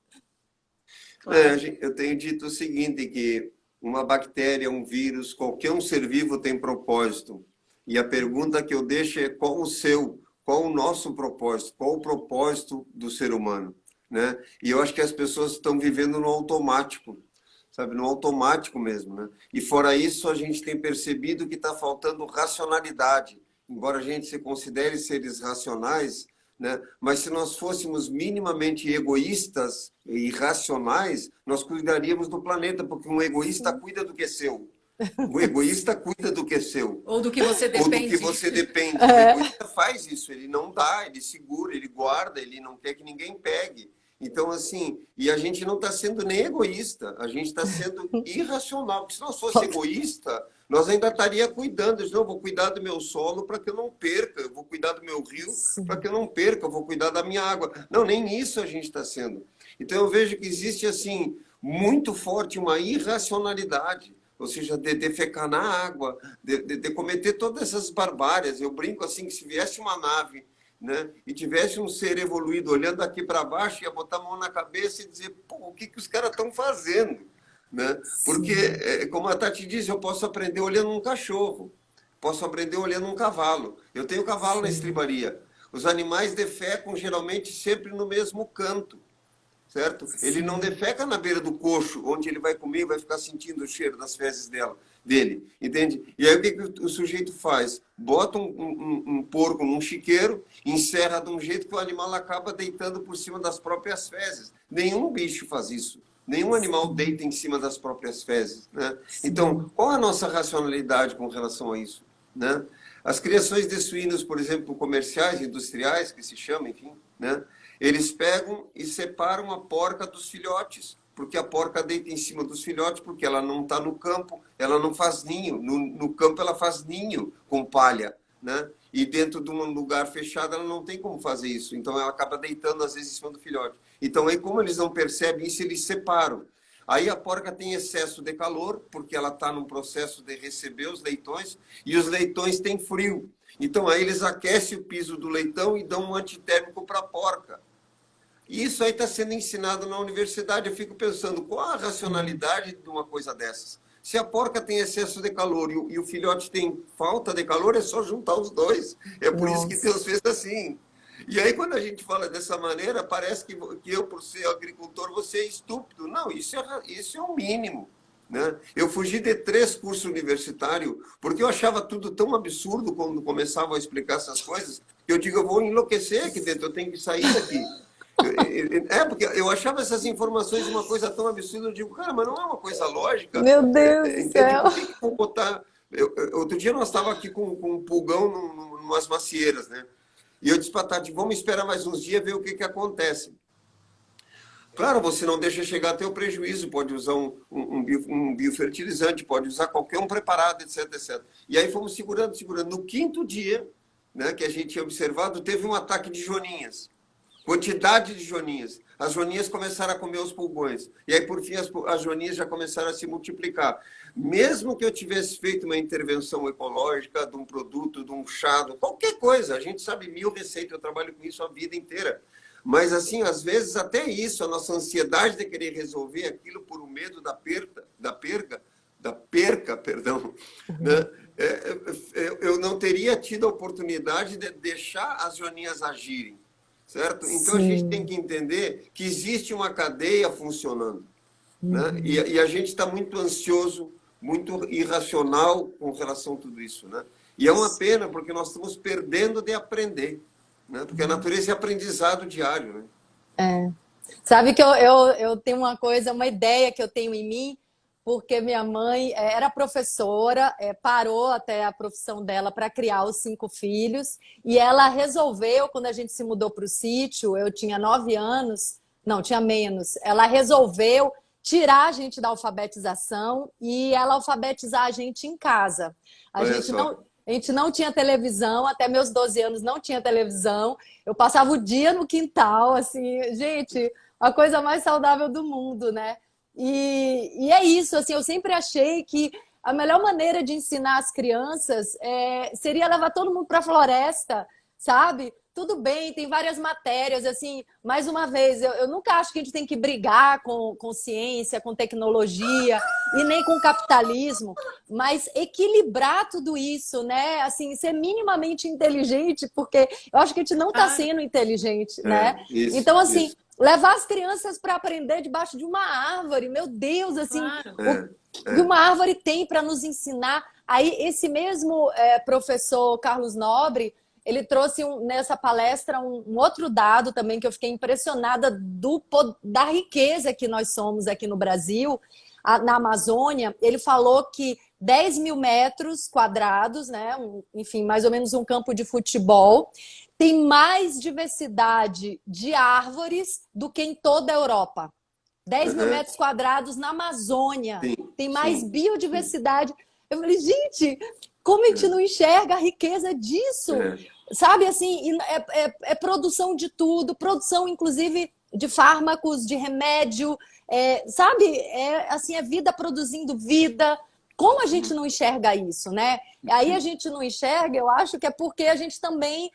Eu tenho dito o seguinte, que uma bactéria, um vírus, qualquer um ser vivo tem propósito. E a pergunta que eu deixo é qual o nosso propósito, qual o propósito do ser humano, né? E eu acho que as pessoas estão vivendo no automático, sabe, no automático mesmo, né? E fora isso, a gente tem percebido que está faltando racionalidade. Embora a gente se considere seres racionais, né? Mas se nós fôssemos minimamente egoístas e irracionais, nós cuidaríamos do planeta, porque um egoísta cuida do que é seu. O egoísta cuida do que é seu. Ou do que você depende. Ou do que você depende. O egoísta faz isso, ele não dá, ele segura, ele guarda, ele não quer que ninguém pegue. Então, assim, e a gente não está sendo nem egoísta, a gente está sendo irracional. Porque se nós fosse egoísta, nós ainda estaria cuidando. Não, eu vou cuidar do meu solo para que eu não perca, eu vou cuidar do meu rio para que eu não perca, eu vou cuidar da minha água. Não, nem isso a gente está sendo. Então, eu vejo que existe, assim, muito forte uma irracionalidade. ou seja, de defecar na água, de cometer todas essas barbáries. Eu brinco assim, que se viesse uma nave, né, e tivesse um ser evoluído olhando aqui para baixo, ia botar a mão na cabeça e dizer, pô, o que os caras estão fazendo? Né? Porque, como a Tati diz, eu posso aprender olhando um cachorro, posso aprender olhando um cavalo. Eu tenho cavalo na estribaria. Os animais defecam geralmente sempre no mesmo canto, certo? Ele não defeca na beira do coxo, onde ele vai comer e vai ficar sentindo o cheiro das fezes dele, entende? E aí o que o sujeito faz? Bota um porco num chiqueiro, encerra de um jeito que o animal acaba deitando por cima das próprias fezes. Nenhum bicho faz isso. Nenhum animal deita em cima das próprias fezes, né? Então, qual a nossa racionalidade com relação a isso, né? As criações de suínos, por exemplo, comerciais, industriais, que se chamam, enfim, né? Eles pegam e separam a porca dos filhotes, porque a porca deita em cima dos filhotes, porque ela não está no campo, ela não faz ninho. No campo ela faz ninho com palha, né? E dentro de um lugar fechado ela não tem como fazer isso. Então ela acaba deitando às vezes em cima do filhote. Então aí, como eles não percebem isso, eles separam. Aí a porca tem excesso de calor, porque ela está num processo de receber os leitões, e os leitões têm frio. Então aí eles aquecem o piso do leitão e dão um antitérmico para a porca. E isso aí está sendo ensinado na universidade. Eu fico pensando, qual a racionalidade de uma coisa dessas? Se a porca tem excesso de calor e o filhote tem falta de calor, é só juntar os dois. É por isso que Deus fez assim. E aí, quando a gente fala dessa maneira, parece que eu, por ser agricultor, vou ser estúpido. Não, isso é o mínimo, né? Eu fugi de 3 cursos universitários porque eu achava tudo tão absurdo quando começavam a explicar essas coisas, que eu digo, eu vou enlouquecer aqui dentro, eu tenho que sair daqui. Porque eu achava essas informações uma coisa tão absurda, eu digo, cara, mas não é uma coisa lógica. Meu Deus do céu! Por que eu vou botar... Outro dia nós estávamos aqui com um pulgão numas macieiras, né? E eu disse para a Tati, vamos esperar mais uns dias, ver o que acontece. Claro, você não deixa chegar até o prejuízo, pode usar um biofertilizante, pode usar qualquer um preparado, etc, etc. E aí fomos segurando. No 5º dia, né, que a gente tinha observado, teve um ataque de joaninhas. Quantidade de joaninhas. As joaninhas começaram a comer os pulgões. E aí, por fim, as joaninhas já começaram a se multiplicar. Mesmo que eu tivesse feito uma intervenção ecológica de um produto, de um chá, de qualquer coisa, a gente sabe 1000 receitas, eu trabalho com isso a vida inteira. Mas, assim, às vezes, até isso, a nossa ansiedade de querer resolver aquilo por um medo da perca, perdão, né? Eu não teria tido a oportunidade de deixar as joaninhas agirem. Certo? Então, a gente tem que entender que existe uma cadeia funcionando. Né? E a gente está muito ansioso, muito irracional com relação a tudo isso. Né? E é uma pena, porque nós estamos perdendo de aprender. Né? Porque a natureza é aprendizado diário. Né? Sabe que eu tenho uma ideia que eu tenho em mim, porque minha mãe era professora, parou até a profissão dela para criar os 5 filhos, e ela resolveu, quando a gente se mudou para o sítio, eu tinha 9 anos, não, tinha menos, ela resolveu tirar a gente da alfabetização e ela alfabetizar a gente em casa. A gente não tinha televisão, até meus 12 anos não tinha televisão, eu passava o dia no quintal, assim, gente, a coisa mais saudável do mundo, né? E é isso, assim, eu sempre achei que a melhor maneira de ensinar as crianças seria levar todo mundo para a floresta, sabe? Tudo bem, tem várias matérias, assim, mais uma vez, eu nunca acho que a gente tem que brigar com ciência, com tecnologia e nem com capitalismo, mas equilibrar tudo isso, né? Assim, ser minimamente inteligente, porque eu acho que a gente não está sendo inteligente, né? Isso, então, assim, isso. Levar as crianças para aprender debaixo de uma árvore, meu Deus, assim, claro. O que uma árvore tem para nos ensinar. Aí esse mesmo professor Carlos Nobre, ele trouxe nessa palestra um outro dado também que eu fiquei impressionada da riqueza que nós somos aqui no Brasil, na Amazônia. Ele falou que 10 mil metros quadrados, né? Enfim, mais ou menos um campo de futebol, tem mais diversidade de árvores do que em toda a Europa. 10 mil metros quadrados na Amazônia. Tem mais biodiversidade. Eu falei, gente, como a gente não enxerga a riqueza disso? Sabe, assim, é produção de tudo, produção, inclusive, de fármacos, de remédio, sabe? Assim, é vida produzindo vida, como a gente não enxerga isso, né? Aí a gente não enxerga, eu acho que é porque a gente também...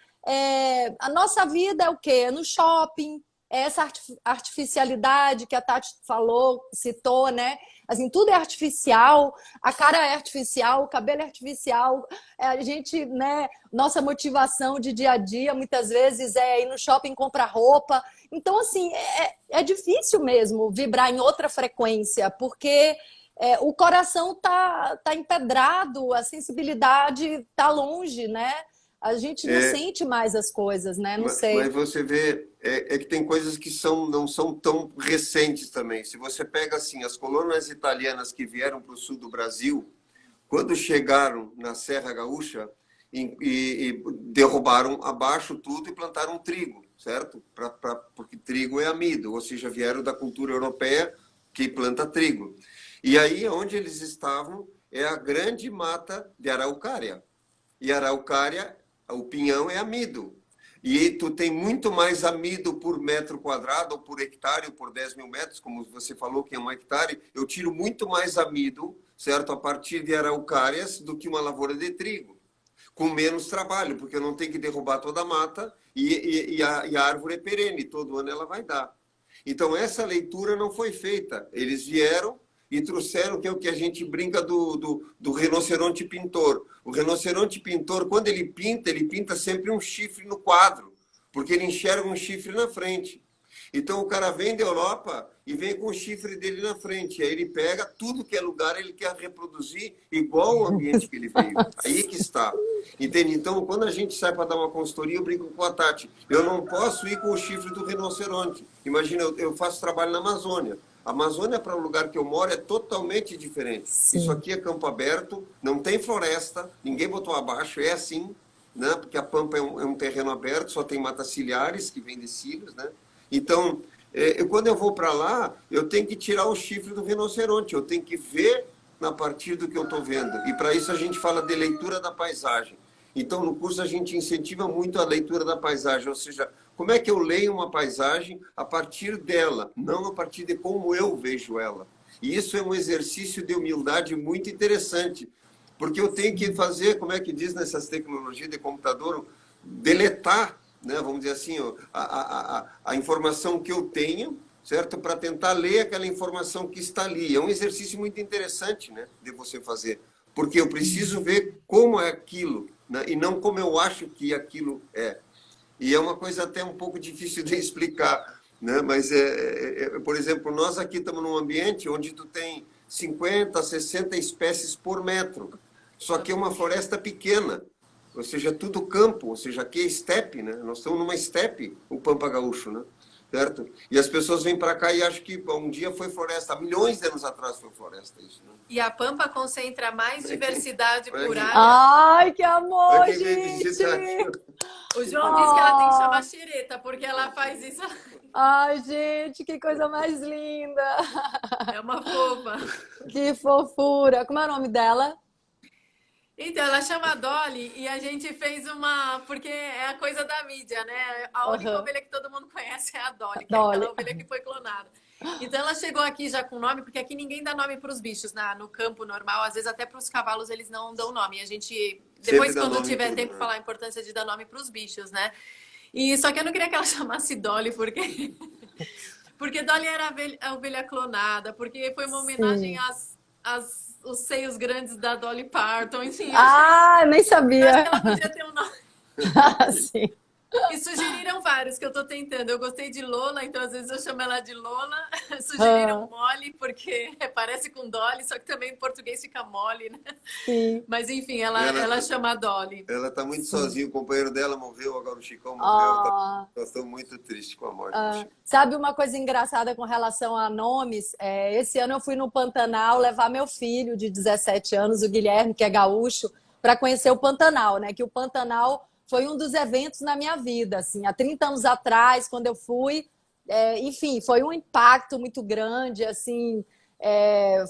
a nossa vida é o quê? É no shopping, é essa artificialidade que a Tati falou, citou, né? Assim, tudo é artificial, a cara é artificial, o cabelo é artificial, a gente, né? Nossa motivação de dia a dia, muitas vezes, é ir no shopping comprar roupa. Então, assim, é difícil mesmo vibrar em outra frequência, porque o coração tá empedrado, a sensibilidade tá longe, né? A gente não sente mais as coisas, né? Não sei. Mas você vê, que tem coisas que não são tão recentes também. Se você pega assim, as colônias italianas que vieram para o sul do Brasil, quando chegaram na Serra Gaúcha, e derrubaram abaixo tudo e plantaram trigo, certo? Porque trigo é amido, ou seja, vieram da cultura europeia que planta trigo. E aí, onde eles estavam, é a grande mata de araucária. E araucária, o pinhão é amido. E tu tem muito mais amido por metro quadrado, ou por hectare, ou por 10 mil metros, como você falou que é 1 hectare. Eu tiro muito mais amido, certo, a partir de araucárias do que uma lavoura de trigo. Com menos trabalho, porque eu não tenho que derrubar toda a mata e a árvore é perene, todo ano ela vai dar. Então, essa leitura não foi feita. Eles vieram e trouxeram, que é o que a gente brinca do rinoceronte pintor. O rinoceronte pintor, quando ele pinta sempre um chifre no quadro, porque ele enxerga um chifre na frente. Então, o cara vem da Europa e vem com o chifre dele na frente. Aí ele pega tudo que é lugar, ele quer reproduzir igual o ambiente que ele veio. Aí que está. Entende? Então, quando a gente sai para dar uma consultoria, eu brinco com a Tati. Eu não posso ir com o chifre do rinoceronte. Imagina, eu faço trabalho na Amazônia. A Amazônia, para o lugar que eu moro, é totalmente diferente. Sim. Isso aqui é campo aberto, não tem floresta, ninguém botou abaixo, é assim, né? Porque a Pampa é um terreno aberto, só tem matas ciliares, que vem de cílios, né? Então, quando eu vou para lá, eu tenho que tirar o chifre do rinoceronte, eu tenho que ver a partir do que eu estou vendo. E para isso a gente fala de leitura da paisagem. Então, no curso a gente incentiva muito a leitura da paisagem, ou seja, como é que eu leio uma paisagem a partir dela, não a partir de como eu vejo ela. E isso é um exercício de humildade muito interessante, porque eu tenho que fazer, como é que diz nessas tecnologias de computador, deletar, né, vamos dizer assim, a informação que eu tenho, certo? Para tentar ler aquela informação que está ali. É um exercício muito interessante, né, de você fazer, porque eu preciso ver como é aquilo, né, e não como eu acho que aquilo é. E é uma coisa até um pouco difícil de explicar, né? Mas, por exemplo, nós aqui estamos num ambiente onde tu tem 50, 60 espécies por metro, só que é uma floresta pequena. Ou seja, tudo campo, ou seja, aqui é estepe, né? Nós estamos numa estepe, o Pampa Gaúcho, né? Certo? E as pessoas vêm para cá e acham que um dia foi floresta, há milhões de anos atrás foi floresta isso, né? E a Pampa concentra mais diversidade por área. Ai, que amor, gente! O João disse que ela tem que chamar xereta, porque ela faz isso. Ai, gente, que coisa mais linda! É uma fofa. Que fofura! Como é o nome dela? Então, ela chama Dolly e a gente fez uma... Porque é a coisa da mídia, né? A única ovelha que todo mundo conhece é a Dolly, que é aquela ovelha que foi clonada. Então, ela chegou aqui já com nome, porque aqui ninguém dá nome para os bichos, no campo normal. Às vezes, até para os cavalos, eles não dão nome. A gente, depois, quando tiver tempo, falar a importância de dar nome para os bichos, né? E só que eu não queria que ela chamasse Dolly, porque... porque Dolly era a ovelha clonada, porque foi uma homenagem os seios grandes da Dolly Parton, enfim. Nem sabia. Acho que ela podia ter um nome. Sim. E sugeriram vários que eu tô tentando. Eu gostei de Lola, então às vezes eu chamo ela de Lola. Sugeriram Molly, porque parece com Dolly, só que também em português fica Molly, né? Sim. Mas enfim, ela chama Dolly. Ela tá muito sozinha, o companheiro dela morreu, agora o Chicão morreu. Eu estou muito triste com a morte do Chico. Sabe uma coisa engraçada com relação a nomes? Esse ano eu fui no Pantanal levar meu filho de 17 anos, o Guilherme, que é gaúcho, para conhecer o Pantanal, né? Que o Pantanal foi um dos eventos na minha vida, assim, há 30 anos atrás, quando eu fui, enfim, foi um impacto muito grande, assim,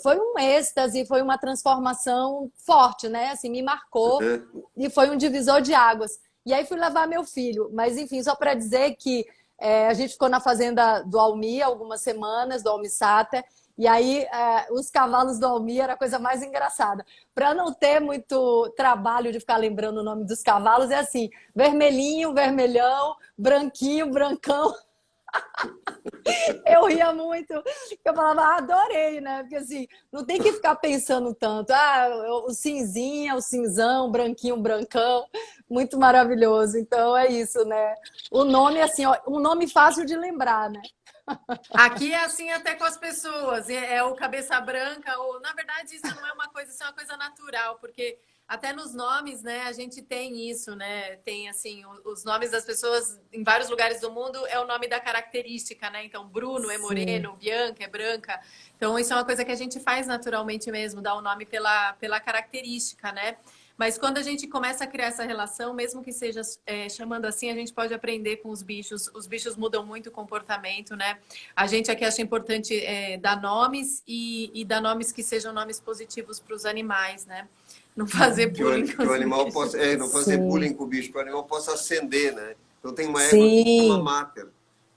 foi um êxtase, foi uma transformação forte, né? Assim, me marcou e foi um divisor de águas. E aí fui levar meu filho, mas enfim, só para dizer que a gente ficou na fazenda do Almi algumas semanas, do Almi Sata, E aí, os cavalos do Almir era a coisa mais engraçada. Para não ter muito trabalho de ficar lembrando o nome dos cavalos, é assim: vermelhinho, vermelhão, branquinho, brancão. Eu ria muito, eu falava, adorei, né? Porque assim, não tem que ficar pensando tanto. O cinzinha, o cinzão, branquinho, brancão, muito maravilhoso. Então é isso, né? O nome, assim, ó, um nome fácil de lembrar, né? Aqui é assim até com as pessoas, é o cabeça branca, ou na verdade isso não é uma coisa, isso é uma coisa natural, porque até nos nomes, né, a gente tem isso, né? Tem assim, os nomes das pessoas em vários lugares do mundo é o nome da característica, né? Então, Bruno é Sim. moreno, Bianca é branca. Então, isso é uma coisa que a gente faz naturalmente mesmo, dar o nome pela característica, né? Mas quando a gente começa a criar essa relação, mesmo que seja chamando assim, a gente pode aprender com os bichos. Os bichos mudam muito o comportamento, né? A gente aqui acha importante dar nomes e dar nomes que sejam nomes positivos para os animais, né? Não fazer bullying com Que o os animal bichos. possa, não fazer Sim. bullying com o bicho, que o animal possa ascender, né? Então tem uma égua que chama Sim. Mater,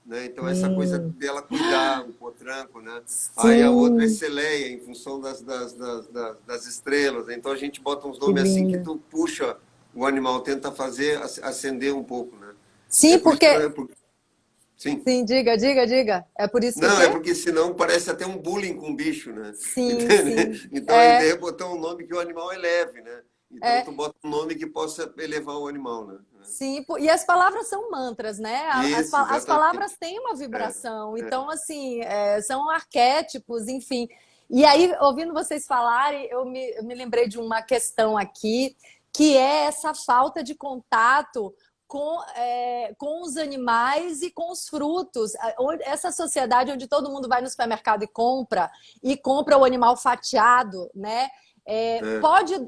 né? Então essa coisa Hum. dela cuidar, o potranco, né? Aí a outra é Sim. Celeia, em função das estrelas. Então a gente bota uns Que nomes assim que lindo. tu puxa o animal, tenta fazer ascender um pouco, né? É Sim, por isso que porque... sim. Sim, diga, diga, diga. É por isso que o Não, é quê? porque senão parece até um bullying com o bicho, né? Sim, sim. Entende? Então a É, ideia é botar um nome que o animal eleve, né? Então é. tu bota um nome que possa elevar o animal, né? Sim, e as palavras são mantras, né? Isso, As exatamente. palavras têm uma É, vibração, é. então, assim, são arquétipos, enfim. E aí, ouvindo vocês falarem, eu me lembrei de uma questão aqui, que é essa falta de contato com os animais e com os frutos. Essa sociedade onde todo mundo vai no supermercado e compra o animal fatiado, né? É.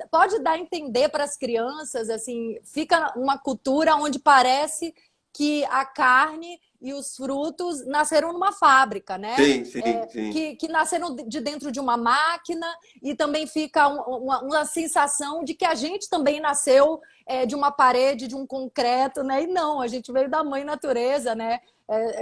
Pode dar a entender para as crianças, assim, fica uma cultura onde parece que a carne e os frutos nasceram numa fábrica, né? Sim, sim, sim. Que nasceram de dentro de uma máquina e também fica uma sensação de que a gente também nasceu de uma parede, de um concreto, né? E não, a gente veio da mãe natureza, né?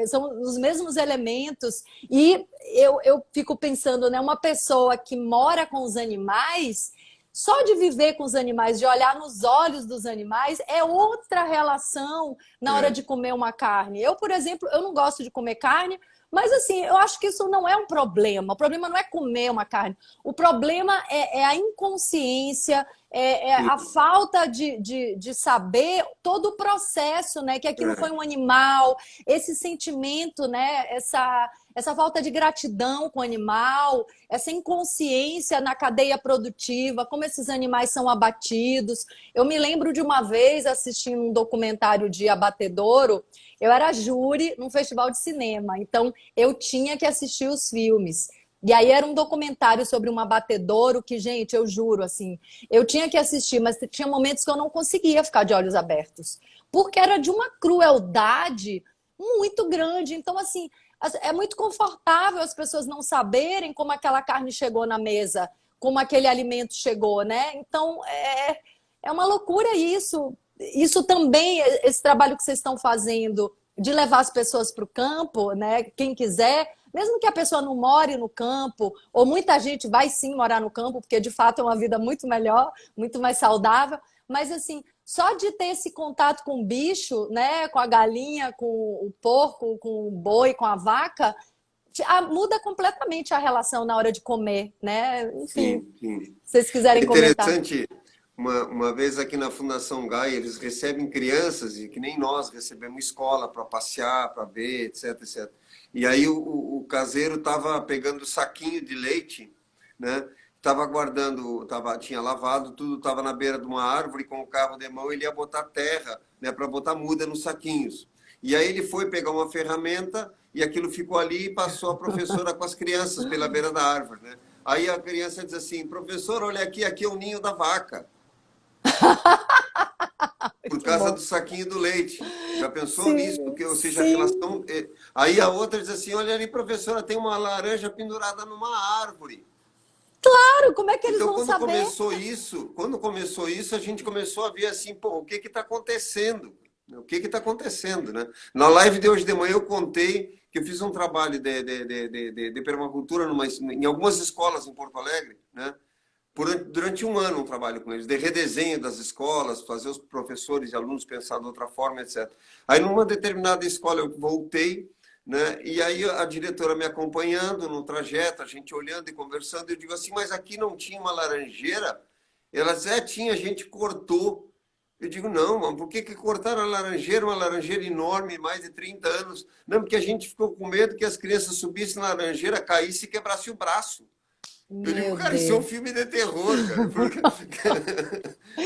São os mesmos elementos. E eu fico pensando, né? Uma pessoa que mora com os animais, só de viver com os animais, de olhar nos olhos dos animais, é outra relação na hora É. de comer uma carne. Eu, por exemplo, eu não gosto de comer carne, mas assim, eu acho que isso não é um problema. O problema não é comer uma carne. O problema é a inconsciência, é a Sim, falta de saber todo o processo, né? Que aquilo foi é. um animal, esse sentimento, né? Essa falta de gratidão com o animal, essa inconsciência na cadeia produtiva, como esses animais são abatidos. Eu me lembro de uma vez assistindo um documentário de abatedouro. Eu era júri num festival de cinema, então eu tinha que assistir os filmes. E aí era um documentário sobre um abatedouro que, gente, eu juro, assim, eu tinha que assistir, mas tinha momentos que eu não conseguia ficar de olhos abertos, porque era de uma crueldade muito grande. Então, assim, é muito confortável as pessoas não saberem como aquela carne chegou na mesa, como aquele alimento chegou, né? Então, é uma loucura isso. Isso também, esse trabalho que vocês estão fazendo de levar as pessoas para o campo, né? Quem quiser, mesmo que a pessoa não more no campo, ou muita gente vai sim morar no campo, porque de fato é uma vida muito melhor, muito mais saudável, mas assim, só de ter esse contato com o bicho, né? Com a galinha, com o porco, com o boi, com a vaca, muda completamente a relação na hora de comer, né? Enfim, Sim, sim. se vocês É quiserem comentar. interessante, uma vez aqui na Fundação Gaia, eles recebem crianças, e que nem nós recebemos escola para passear, para ver, etc, etc. E aí o caseiro estava pegando saquinho de leite, né? Estava guardando, tinha lavado, tudo estava na beira de uma árvore, com o carro de mão, ele ia botar terra, né, para botar muda nos saquinhos. E aí ele foi pegar uma ferramenta e aquilo ficou ali e passou a professora com as crianças pela beira da árvore, né? Aí a criança diz assim, professor, olha aqui, aqui é o ninho da vaca, por Muito causa bom. do saquinho do leite. Já pensou nisso? Sim, Ou seja, a sim. relação... Aí a outra diz assim, olha ali, professora, tem uma laranja pendurada numa árvore. Claro, como é que eles Então, vão saber? quando começou isso, a gente começou a ver assim, pô, o que está acontecendo? O que está acontecendo, né? Na live de hoje de manhã eu contei que eu fiz um trabalho de permacultura em algumas escolas em Porto Alegre, né? Durante um ano um trabalho com eles, de redesenho das escolas, fazer os professores e alunos pensar de outra forma, etc. Aí, numa determinada escola, eu voltei, né? E aí a diretora me acompanhando no trajeto, a gente olhando e conversando, eu digo assim, mas aqui não tinha uma laranjeira? Ela disse, tinha, a gente cortou. Eu digo, não, mano, por que cortaram a laranjeira, uma laranjeira enorme, mais de 30 anos? Não, porque a gente ficou com medo que as crianças subissem na laranjeira, caíssem e quebrassem o braço. Eu digo, Meu cara, isso é um Deus. filme de terror, cara. Porque...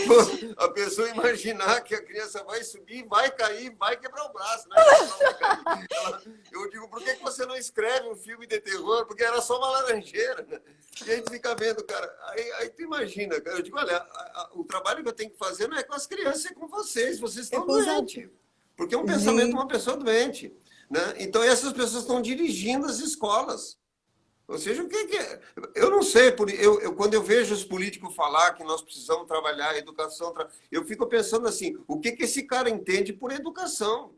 Pô, a pessoa imaginar que a criança vai subir, vai cair, vai quebrar o braço, né? Eu digo, por que você não escreve um filme de terror? Porque era só uma laranjeira, né? E a gente fica vendo, cara. Aí tu imagina, cara. Eu digo, olha, o trabalho que eu tenho que fazer não é com as crianças, é com vocês. Vocês estão doentes. Porque é um pensamento de uma pessoa doente, né? Então, essas pessoas estão dirigindo as escolas. Ou seja, o que é? Eu não sei, quando eu vejo os políticos falar que nós precisamos trabalhar a educação, eu fico pensando assim, o que esse cara entende por educação?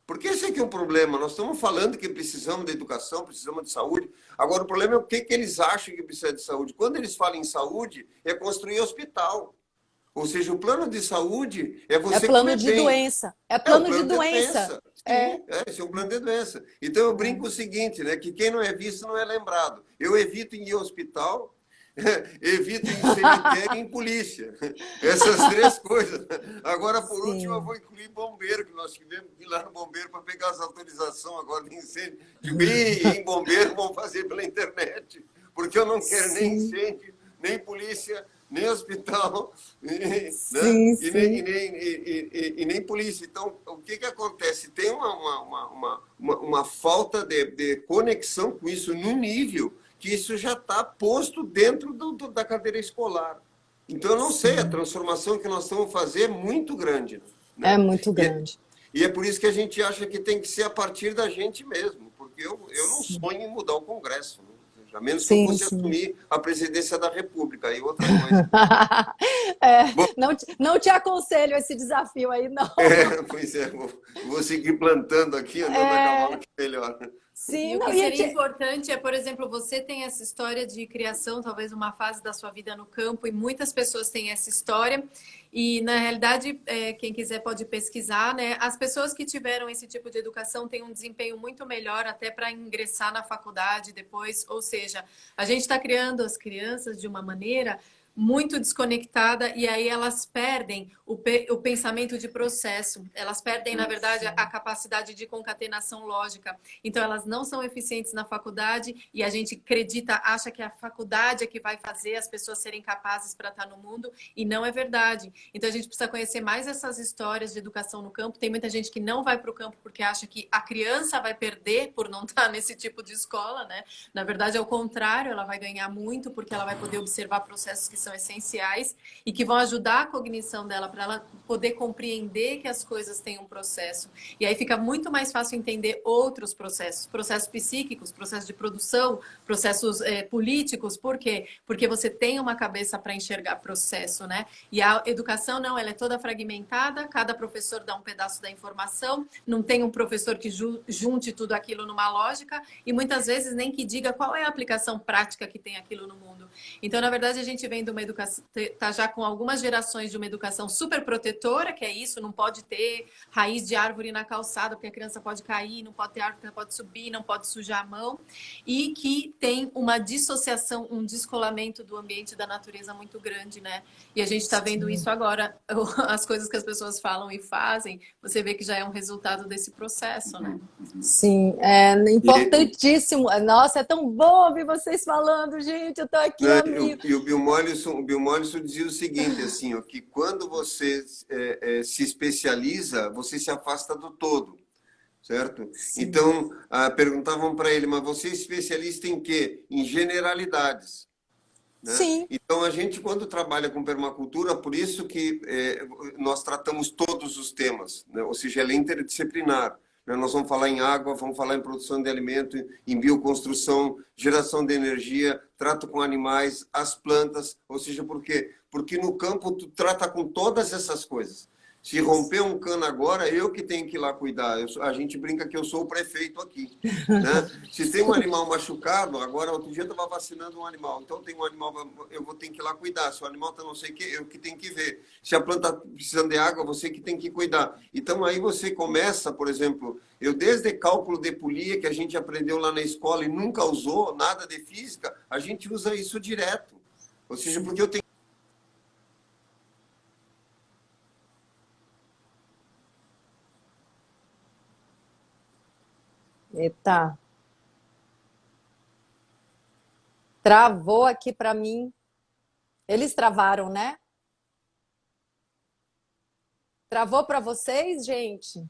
Porque esse aqui é um problema, nós estamos falando que precisamos de educação, precisamos de saúde, agora o problema é o que eles acham que precisa de saúde. Quando eles falam em saúde, é construir hospital. Ou seja, o plano de saúde é você plano comer de bem. doença. É É plano o plano de doença. Sim, esse é um plano de doença. Então eu brinco o seguinte, né? Que quem não é visto não é lembrado. Eu evito ir ao hospital, evito ir em cemitério e em polícia. Essas três coisas. Agora, por último, eu vou incluir bombeiro, que nós tivemos que ir lá no bombeiro para pegar as autorizações agora de incêndio. Digo, em bombeiro vão fazer pela internet, porque eu não quero nem incêndio, nem polícia, nem hospital, né? E nem polícia. Então, o que acontece? Tem uma falta de conexão com isso no nível que isso já está posto dentro da cadeira escolar. Então, eu não sei, a transformação que nós estamos fazendo é muito grande. Né? É muito grande. E é por isso que a gente acha que tem que ser a partir da gente mesmo, porque eu não sonho em mudar o Congresso, né? A menos que eu fosse assumir a presidência da República, aí outra coisa. Bom, não te aconselho esse desafio aí, não. Pois é, vou seguir plantando aqui, andando a cavalo, que é melhor. Sim, o que seria importante é, por exemplo, você tem essa história de criação, talvez uma fase da sua vida no campo, e muitas pessoas têm essa história, e na realidade, quem quiser pode pesquisar, né? As pessoas que tiveram esse tipo de educação têm um desempenho muito melhor até para ingressar na faculdade depois, ou seja, a gente está criando as crianças de uma maneira muito desconectada, e aí elas perdem o pensamento de processo, elas perdem, na verdade, a capacidade de concatenação lógica. Então, elas não são eficientes na faculdade, e a gente acha que a faculdade é que vai fazer as pessoas serem capazes para estar no mundo, e não é verdade. Então, a gente precisa conhecer mais essas histórias de educação no campo. Tem muita gente que não vai para o campo porque acha que a criança vai perder por não estar nesse tipo de escola, né? Na verdade, é o contrário, ela vai ganhar muito porque ela vai poder observar processos que são essenciais e que vão ajudar a cognição dela para ela poder compreender que as coisas têm um processo. E aí fica muito mais fácil entender outros processos, processos psíquicos, processos de produção, processos políticos. Por quê? Porque você tem uma cabeça para enxergar processo, né? E a educação não, ela é toda fragmentada, cada professor dá um pedaço da informação, não tem um professor que junte tudo aquilo numa lógica e muitas vezes nem que diga qual é a aplicação prática que tem aquilo no mundo. Então, na verdade, a gente vem de uma educação, tá já com algumas gerações de uma educação super protetora, que é isso, não pode ter raiz de árvore na calçada, porque a criança pode cair, não pode ter árvore, não pode subir, não pode sujar a mão, e que tem uma dissociação, um descolamento do ambiente e da natureza muito grande, né? E a gente está vendo isso agora, as coisas que as pessoas falam e fazem, você vê que já é um resultado desse processo, né? Sim, é importantíssimo. Nossa, é tão bom ouvir vocês falando, gente, eu tô aqui, amigo. E o Bill Mollison dizia o seguinte, assim, ó, que quando você se especializa, você se afasta do todo, certo? Sim. Então, perguntavam para ele, mas você é especialista em quê? Em generalidades. Né? Sim. Então, a gente, quando trabalha com permacultura, por isso que nós tratamos todos os temas, né? Ou seja, ela é interdisciplinar. Nós vamos falar em água, vamos falar em produção de alimento, em bioconstrução, geração de energia, trato com animais, as plantas, ou seja, por quê? Porque no campo tu trata com todas essas coisas. Se romper um cano agora, eu que tenho que ir lá cuidar. A gente brinca que eu sou o prefeito aqui, né? Se tem um animal machucado, agora outro dia eu estava vacinando um animal, então tem um animal, eu vou ter que ir lá cuidar. Se o animal está não sei o que, eu que tenho que ver. Se a planta está precisando de água, você que tem que cuidar. Então aí você começa, por exemplo, eu desde cálculo de polia, que a gente aprendeu lá na escola e nunca usou, nada de física, a gente usa isso direto. Ou seja, porque eu tenho. Eita, travou aqui para mim. Eles travaram, né? Travou para vocês, gente?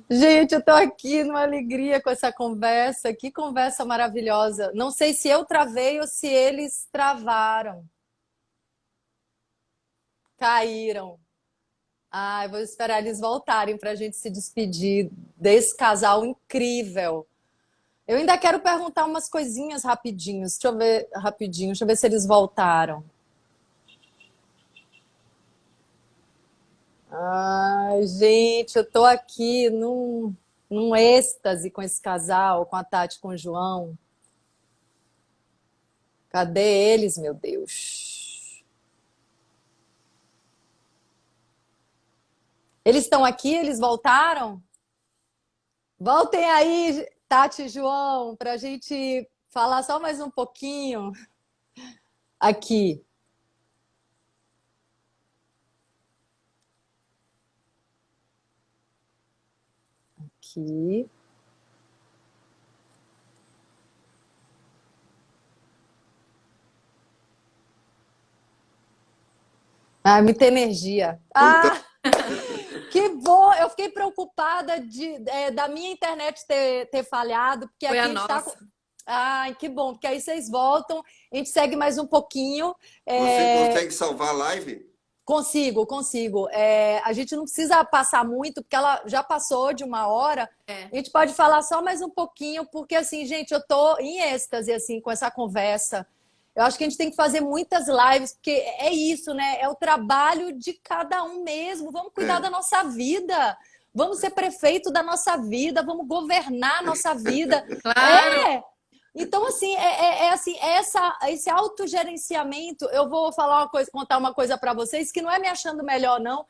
Gente, eu tô aqui numa alegria com essa conversa. Que conversa maravilhosa. Não sei se eu travei ou se eles travaram. Caíram. Ah, eu vou esperar eles voltarem para a gente se despedir desse casal incrível. Eu ainda quero perguntar umas coisinhas rapidinhos. Deixa eu ver rapidinho, deixa eu ver se eles voltaram. Ai, gente, eu tô aqui num êxtase com esse casal, com a Tati e com o João. Cadê eles, meu Deus? Eles estão aqui? Eles voltaram? Voltem aí, Tati e João, para a gente falar só mais um pouquinho aqui. Aqui. Ah, muita energia. Então, Ah, que bom! Eu fiquei preocupada da minha internet ter falhado, porque Foi aqui a a gente está. nossa. Ai, que bom, porque aí vocês voltam, a gente segue mais um pouquinho. você É, consegue salvar a live? consigo, consigo. É, a gente não precisa passar muito, porque ela já passou de 1 hora. É. A gente pode falar só mais um pouquinho, porque assim, gente, eu tô em êxtase assim com essa conversa. Eu acho que a gente tem que fazer muitas lives, porque é isso, né? É o trabalho de cada um mesmo. Vamos cuidar É. da nossa vida. Vamos ser prefeito da nossa vida, vamos governar a nossa vida. Claro. É, então, assim, assim, esse autogerenciamento, eu vou falar uma coisa, contar uma coisa para vocês, que não é me achando melhor, não,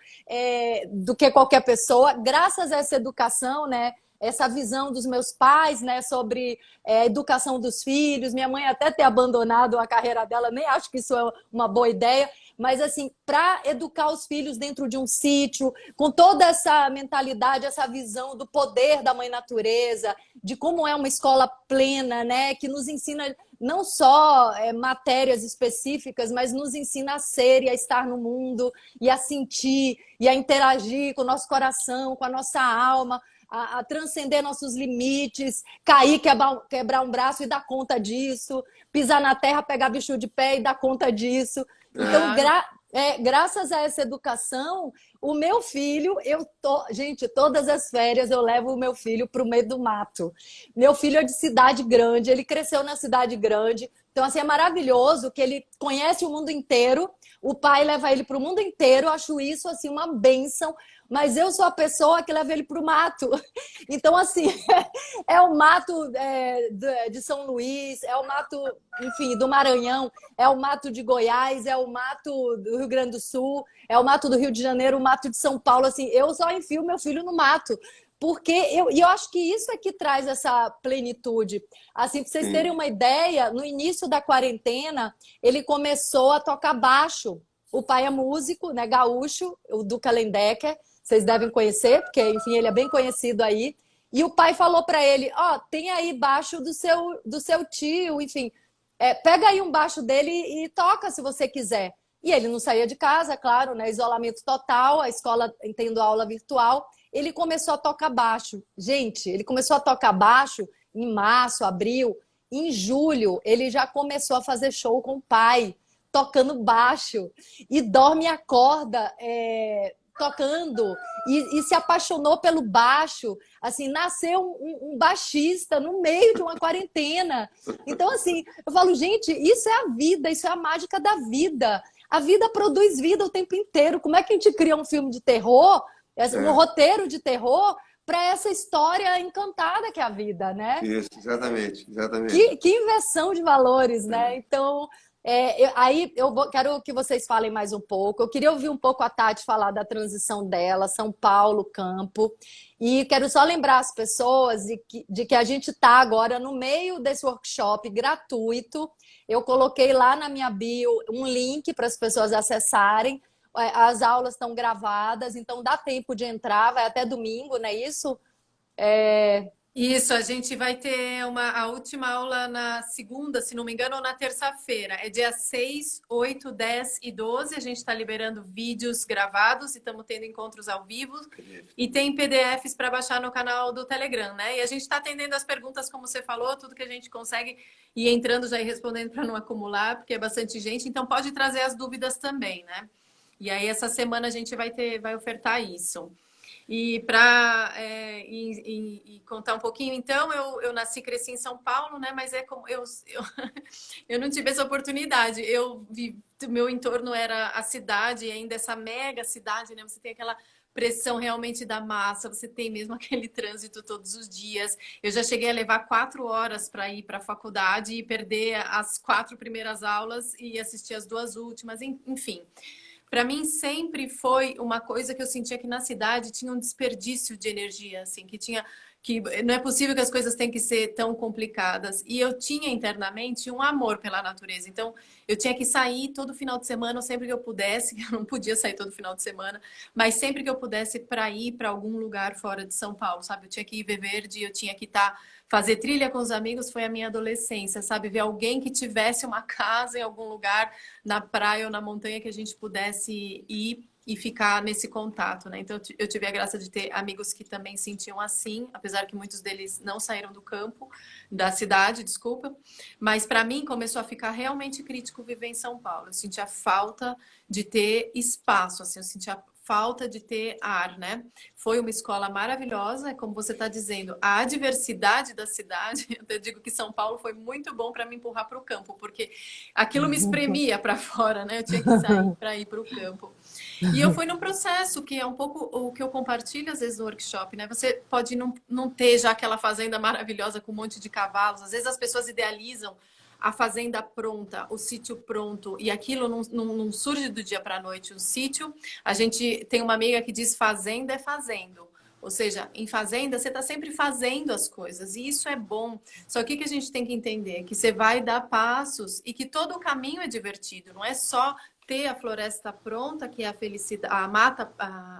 do que qualquer pessoa, graças a essa educação, né? Essa visão dos meus pais, né, sobre a educação dos filhos. Minha mãe até ter abandonado a carreira dela, nem acho que isso é uma boa ideia, mas assim, para educar os filhos dentro de um sítio, com toda essa mentalidade, essa visão do poder da mãe natureza, de como é uma escola plena, né, que nos ensina não só matérias específicas, mas nos ensina a ser e a estar no mundo, e a sentir, e a interagir com o nosso coração, com a nossa alma, a transcender nossos limites, cair, quebrar um braço e dar conta disso, pisar na terra, pegar bicho de pé e dar conta disso. Então, Claro. graças a essa educação, o meu filho, gente, todas as férias eu levo o meu filho para o meio do mato. Meu filho é de cidade grande, ele cresceu na cidade grande. Então, assim, é maravilhoso que ele conhece o mundo inteiro, o pai leva ele para o mundo inteiro, eu acho isso, assim, uma bênção, mas eu sou a pessoa que leva ele para o mato. Então, assim, é o mato de São Luís, é o mato, enfim, do Maranhão, é o mato de Goiás, é o mato do Rio Grande do Sul, é o mato do Rio de Janeiro, o mato de São Paulo, assim, eu só enfio meu filho no mato. Porque eu acho que isso é que traz essa plenitude. Assim, para vocês terem Sim. uma ideia, no início da quarentena, ele começou a tocar baixo. O pai é músico, né, gaúcho, o Duca Lendecker, vocês devem conhecer, porque, enfim, ele é bem conhecido aí. E o pai falou para ele, ó, tem aí baixo do seu tio, enfim, pega aí um baixo dele e toca se você quiser. E ele não saía de casa, claro, né, isolamento total, a escola tendo aula virtual. Ele começou a tocar baixo. Gente, ele começou a tocar baixo em março, abril. Em julho, ele já começou a fazer show com o pai, tocando baixo. E dorme e acorda tocando. E se apaixonou pelo baixo. Assim, nasceu um baixista no meio de uma quarentena. Então, assim, eu falo, gente, isso é a vida, isso é a mágica da vida. A vida produz vida o tempo inteiro. Como é que a gente cria um filme de terror, um roteiro de terror, para essa história encantada que é a vida, né? Isso, exatamente, exatamente. Que inversão de valores, né? Então, quero que vocês falem mais um pouco. Eu queria ouvir um pouco a Tati falar da transição dela, São Paulo, campo. E quero só lembrar as pessoas de que a gente está agora no meio desse workshop gratuito. Eu coloquei lá na minha bio um link para as pessoas acessarem. As aulas estão gravadas, então dá tempo de entrar, vai até domingo, não é isso? Isso, a gente vai ter a última aula na segunda, se não me engano, ou na terça-feira. É dia 6, 8, 10 e 12. A gente está liberando vídeos gravados e estamos tendo encontros ao vivo. E tem PDFs para baixar no canal do Telegram, né? E a gente está atendendo as perguntas, como você falou, tudo que a gente consegue ir entrando já e respondendo para não acumular, porque é bastante gente. Então pode trazer as dúvidas também, né? E aí essa semana a gente vai ofertar isso. E para contar um pouquinho, então, eu nasci e cresci em São Paulo, né? Mas eu não tive essa oportunidade. Meu entorno era a cidade, ainda essa mega cidade, né? Você tem aquela pressão realmente da massa, você tem mesmo aquele trânsito todos os dias. Eu já cheguei a levar 4 horas para ir para a faculdade e perder as 4 primeiras aulas e assistir as 2 últimas, enfim. Para mim sempre foi uma coisa que eu sentia que na cidade tinha um desperdício de energia, assim, que não é possível que as coisas tenham que ser tão complicadas. E eu tinha internamente um amor pela natureza. Então, eu tinha que sair todo final de semana, sempre que eu pudesse, eu não podia sair todo final de semana, mas sempre que eu pudesse para ir para algum lugar fora de São Paulo, sabe? Eu tinha que ir ver verde, eu tinha que fazer trilha com os amigos, foi a minha adolescência, sabe? Ver alguém que tivesse uma casa em algum lugar, na praia ou na montanha, que a gente pudesse ir e ficar nesse contato, né? Então, eu tive a graça de ter amigos que também sentiam assim, apesar que muitos deles não saíram do campo, da cidade, desculpa. Mas, para mim, começou a ficar realmente crítico viver em São Paulo. Eu sentia falta de ter espaço, assim, eu sentia falta de ter ar, né? Foi uma escola maravilhosa, como você está dizendo, a diversidade da cidade. Eu até digo que São Paulo foi muito bom para me empurrar para o campo, porque aquilo me espremia para fora, né? Eu tinha que sair para ir para o campo. E eu fui num processo que é um pouco o que eu compartilho às vezes no workshop, né? Você pode não ter já aquela fazenda maravilhosa com um monte de cavalos. Às vezes as pessoas idealizam a fazenda pronta, o sítio pronto, e aquilo não surge do dia para a noite. O sítio, a gente tem uma amiga que diz fazenda é fazendo. Ou seja, em fazenda você está sempre fazendo as coisas, e isso é bom. Só que o que a gente tem que entender? Que você vai dar passos e que todo o caminho é divertido, não é só ter a floresta pronta, que é a felicidade, a mata,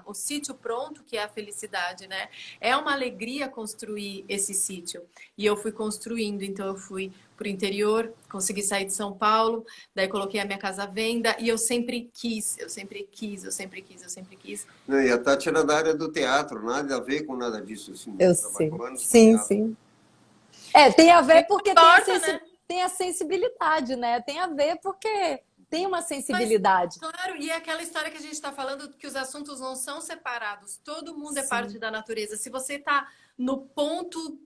o sítio pronto, que é a felicidade, né? É uma alegria construir esse sítio. E eu fui construindo, então eu fui para o interior, consegui sair de São Paulo, daí coloquei a minha casa à venda e eu sempre quis. E a Tati era da área do teatro, nada a ver com nada disso. Assim, eu sei. Sim. Tem a ver porque tem a sensibilidade, né? Tem a ver porque tem uma sensibilidade. Mas, claro, e é aquela história que a gente está falando que os assuntos não são separados. Todo mundo é parte da natureza. Se você está no ponto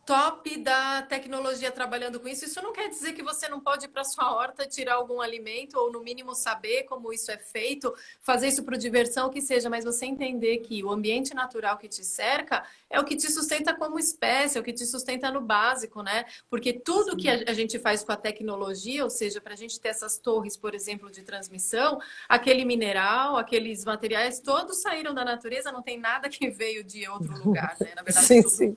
top da tecnologia trabalhando com isso não quer dizer que você não pode ir para sua horta tirar algum alimento ou no mínimo saber como isso é feito, fazer isso por diversão, o que seja, mas você entender que o ambiente natural que te cerca é o que te sustenta como espécie, é o que te sustenta no básico, né? Porque tudo que a gente faz com a tecnologia, ou seja, para a gente ter essas torres, por exemplo, de transmissão, aquele mineral, aqueles materiais, todos saíram da natureza, não tem nada que veio de outro lugar, né? Na verdade,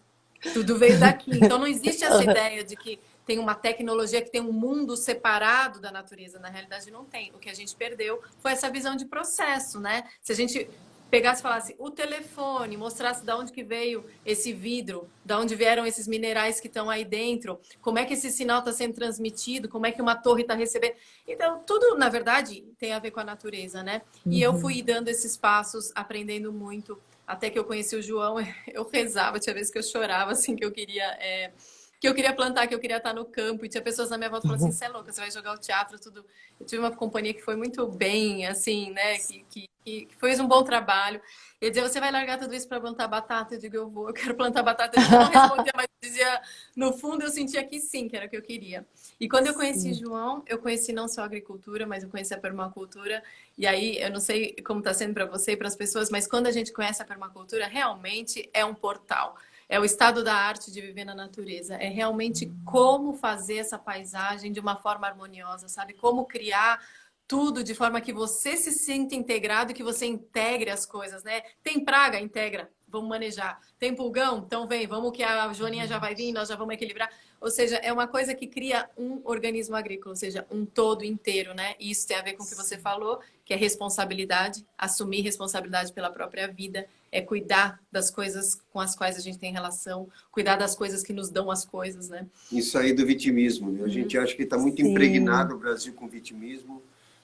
tudo veio daqui. Então, não existe essa ideia de que tem uma tecnologia que tem um mundo separado da natureza. Na realidade, não tem. O que a gente perdeu foi essa visão de processo, né? Se a gente pegasse e falasse o telefone, mostrasse de onde que veio esse vidro, de onde vieram esses minerais que estão aí dentro, como é que esse sinal está sendo transmitido, como é que uma torre está recebendo. Então, tudo, na verdade, tem a ver com a natureza, né? E eu fui dando esses passos, aprendendo muito. Até que eu conheci o João, eu rezava, tinha vezes que eu chorava, assim, que eu queria plantar, que eu queria estar no campo. E tinha pessoas na minha volta que falavam assim, você é louca, você vai jogar o teatro, tudo. Eu tive uma companhia que foi muito bem, assim, né? Que que fez um bom trabalho. Ele dizia, você vai largar tudo isso para plantar batata? Eu digo, eu quero plantar batata. Eu não respondia, mas dizia, no fundo eu sentia que sim, que era o que eu queria. E quando eu conheci João, eu conheci não só a agricultura, mas eu conheci a permacultura. E aí, eu não sei como está sendo para você e para as pessoas, mas quando a gente conhece a permacultura, realmente é um portal. É o estado da arte de viver na natureza. É realmente como fazer essa paisagem de uma forma harmoniosa, sabe? Como criar tudo de forma que você se sinta integrado e que você integre as coisas, né? Tem praga? Integra. Vamos manejar. Tem pulgão? Então vem. Vamos que a Joaninha já vai vir, nós já vamos equilibrar. Ou seja, é uma coisa que cria um organismo agrícola, ou seja, um todo inteiro, né? E isso tem a ver com o que você falou, que é responsabilidade, assumir responsabilidade pela própria vida, é cuidar das coisas com as quais a gente tem relação, cuidar das coisas que nos dão as coisas, né? Isso aí do vitimismo, né? A gente acha que está muito impregnado o Brasil com vitimismo,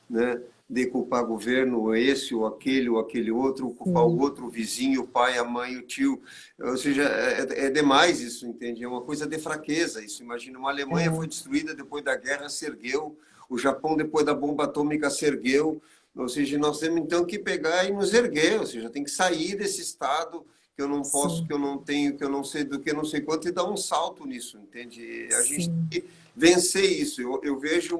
né? De culpar governo, esse ou aquele outro, culpar o outro, o vizinho, o pai, a mãe, o tio. Ou seja, é demais isso, entende? É uma coisa de fraqueza isso. Imagina, uma Alemanha foi destruída depois da guerra, se ergueu. O Japão, depois da bomba atômica, se ergueu. Ou seja, nós temos então que pegar e nos erguer. Ou seja, tem que sair desse estado que eu não posso, que eu não tenho, que eu não sei do que, não sei quanto, e dar um salto nisso, entende? A gente tem que vencer isso. Eu vejo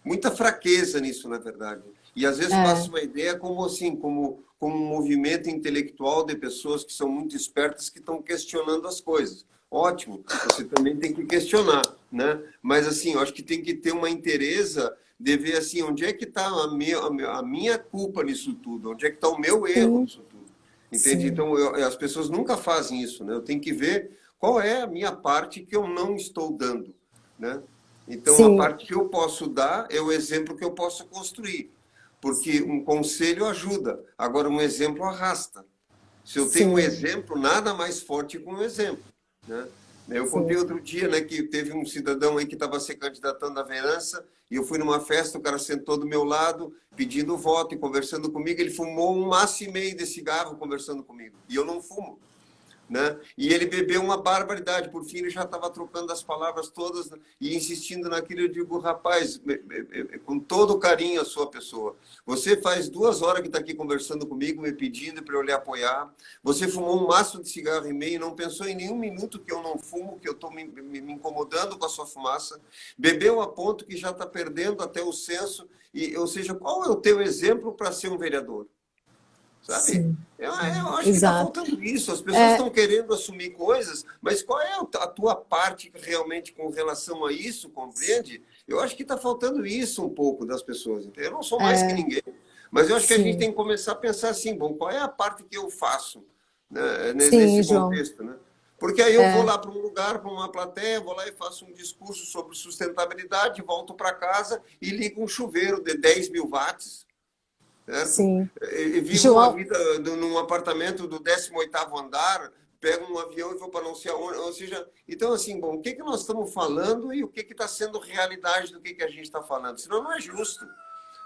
muita fraqueza nisso, na verdade. E às vezes passa uma ideia como assim, como um movimento intelectual de pessoas que são muito espertas que estão questionando as coisas. Ótimo, você também tem que questionar, né? Mas assim, eu acho que tem que ter uma inteireza de ver assim, onde é que está a minha culpa nisso tudo, onde é que está o meu erro nisso tudo. Entende? Então, as pessoas nunca fazem isso, né? Eu tenho que ver qual é a minha parte que eu não estou dando, né? Então, a parte que eu posso dar é o exemplo que eu posso construir. Porque um conselho ajuda, agora um exemplo arrasta. Se eu tenho um exemplo, nada mais forte que um exemplo, né? Eu contei outro dia, né, que teve um cidadão aí que estava se candidatando à vereança e eu fui numa festa, o cara sentou do meu lado pedindo voto e conversando comigo. Ele fumou 1,5 maço de cigarro conversando comigo. E eu não fumo. Né? E ele bebeu uma barbaridade. Por fim, ele já estava trocando as palavras todas e insistindo naquilo. Eu digo, rapaz, com todo carinho a sua pessoa, você faz 2 horas que está aqui conversando comigo, me pedindo para eu lhe apoiar. Você fumou 1,5 maço e não pensou em nenhum minuto que eu não fumo, que eu estou me incomodando com a sua fumaça. Bebeu a ponto que já está perdendo até o senso. Ou seja, qual é o teu exemplo para ser um vereador? Sabe? Eu acho que está faltando isso. As pessoas estão querendo assumir coisas, mas qual é a tua parte realmente com relação a isso, compreende? Eu acho que está faltando isso um pouco das pessoas. Eu não sou mais que ninguém, mas eu acho que a gente tem que começar a pensar assim, bom, qual é a parte que eu faço, né, nesse contexto, né? Porque aí eu vou lá para um lugar, para uma plateia, vou lá e faço um discurso sobre sustentabilidade, volto para casa e ligo um chuveiro de 10 mil watts. Certo? Sim. Eu vivo uma vida num apartamento do 18º andar, pego um avião e vou para não sei aonde. Ou seja, então assim, bom, o que nós estamos falando e o que está sendo realidade do que a gente está falando? Senão não é justo.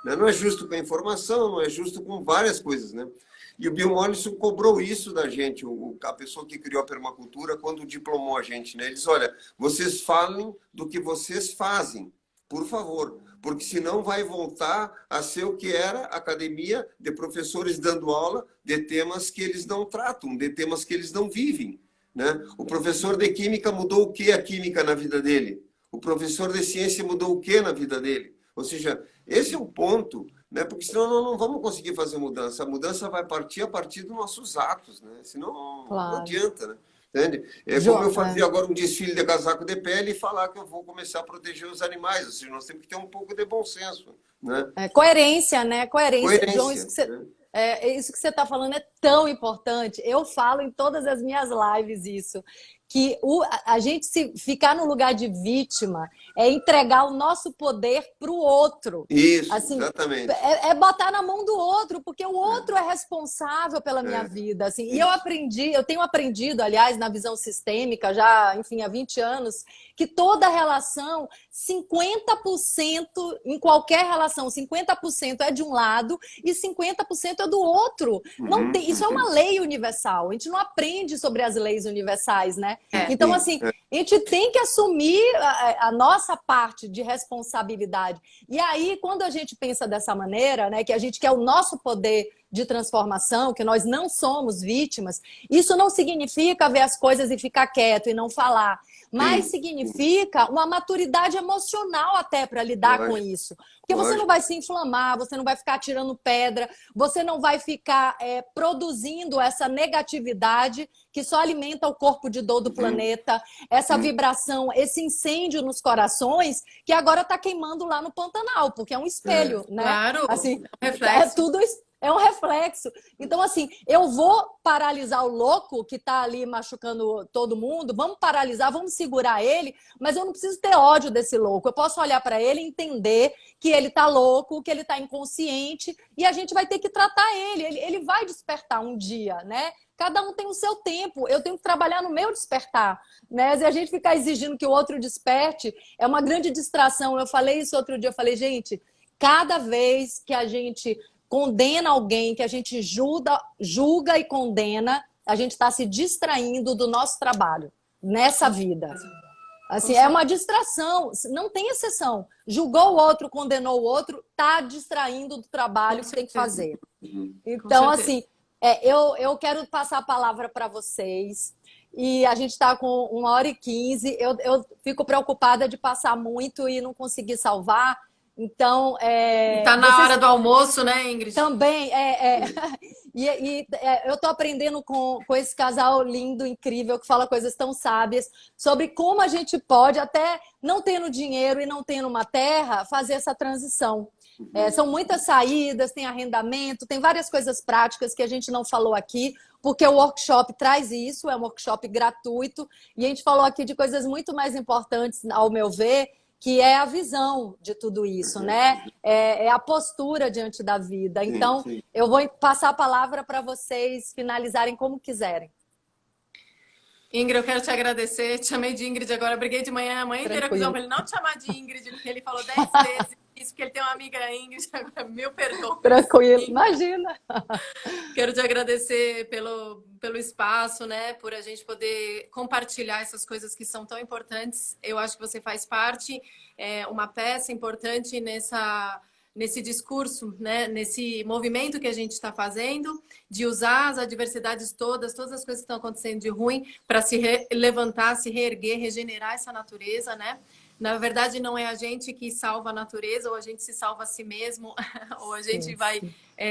Né? Não é justo com a informação, não é justo com várias coisas, né? E o Bill Mollison cobrou isso da gente, a pessoa que criou a permacultura, quando diplomou a gente, né? Ele disse, olha, vocês falem do que vocês fazem, por favor, porque senão vai voltar a ser o que era a academia de professores dando aula de temas que eles não tratam, de temas que eles não vivem, né? O professor de química mudou o que a química na vida dele? O professor de ciência mudou o que na vida dele? Ou seja, esse é o ponto, né? Porque senão nós não vamos conseguir fazer mudança. A mudança vai partir a partir dos nossos atos, né? Senão não adianta, né? Entende? É como eu fazer agora um desfile de casaco de pele e falar que eu vou começar a proteger os animais. Ou seja, nós temos que ter um pouco de bom senso, né? Coerência, né? Coerência. João, Né? isso que você está falando é tão importante. Eu falo em todas as minhas lives isso. Que a gente se ficar no lugar de vítima é entregar o nosso poder para o outro. Isso, assim, exatamente. É botar na mão do outro, porque o outro é responsável pela minha vida. Assim. E eu tenho aprendido, aliás, na visão sistêmica, já, enfim, há 20 anos, que toda relação, 50% em qualquer relação, 50% é de um lado e 50% é do outro. Não tem, isso é uma lei universal. A gente não aprende sobre as leis universais, né? Então, assim, a gente tem que assumir a nossa parte de responsabilidade. E aí, quando a gente pensa dessa maneira, né, que a gente quer o nosso poder de transformação, que nós não somos vítimas, isso não significa ver as coisas e ficar quieto e não falar. Mas significa uma maturidade emocional até para lidar com isso. Porque você não vai se inflamar, você não vai ficar tirando pedra, você não vai ficar produzindo essa negatividade que só alimenta o corpo de dor do planeta, essa vibração, esse incêndio nos corações que agora está queimando lá no Pantanal, porque é um espelho, né? Claro, assim, reflexo. tudo isso. É um reflexo. Então, assim, eu vou paralisar o louco que está ali machucando todo mundo, vamos paralisar, vamos segurar ele, mas eu não preciso ter ódio desse louco. Eu posso olhar para ele e entender que ele está louco, que ele está inconsciente, e a gente vai ter que tratar ele. Ele vai despertar um dia, né? Cada um tem o seu tempo, eu tenho que trabalhar no meu despertar, né? Se a gente ficar exigindo que o outro desperte, é uma grande distração. Eu falei isso outro dia, eu falei, gente, cada vez que a gente condena alguém, que a gente julga e condena, a gente está se distraindo do nosso trabalho nessa vida. Assim, é uma distração, não tem exceção. Julgou o outro, condenou o outro, está distraindo do trabalho que tem que fazer. Então, assim, eu quero passar a palavra para vocês. E a gente está com 1h15. Eu fico preocupada de passar muito e não conseguir salvar. Então, tá na hora do almoço, né, Ingrid? Também, eu estou aprendendo com esse casal lindo, incrível, que fala coisas tão sábias, sobre como a gente pode, até não tendo dinheiro e não tendo uma terra, fazer essa transição. São muitas saídas, tem arrendamento, tem várias coisas práticas que a gente não falou aqui, porque o workshop traz isso, é um workshop gratuito, e a gente falou aqui de coisas muito mais importantes, ao meu ver, que é a visão de tudo isso, né? É a postura diante da vida. Então, eu vou passar a palavra para vocês finalizarem como quiserem. Ingrid, eu quero te agradecer. Te chamei de Ingrid agora. Briguei de manhã, a manhã inteira com o João para ele não te chamar de Ingrid, porque ele falou 10 vezes isso, porque ele tem uma amiga Ingrid. Agora, meu perdão. Tranquilo, imagina. Quero te agradecer pelo espaço, né? Por a gente poder compartilhar essas coisas que são tão importantes. Eu acho que você faz parte, uma peça importante nesse discurso, né? Nesse movimento que a gente está fazendo, de usar as adversidades todas as coisas que estão acontecendo de ruim, para se levantar, se reerguer, regenerar essa natureza, né? Na verdade, não é a gente que salva a natureza, ou a gente se salva a si mesmo, ou a gente vai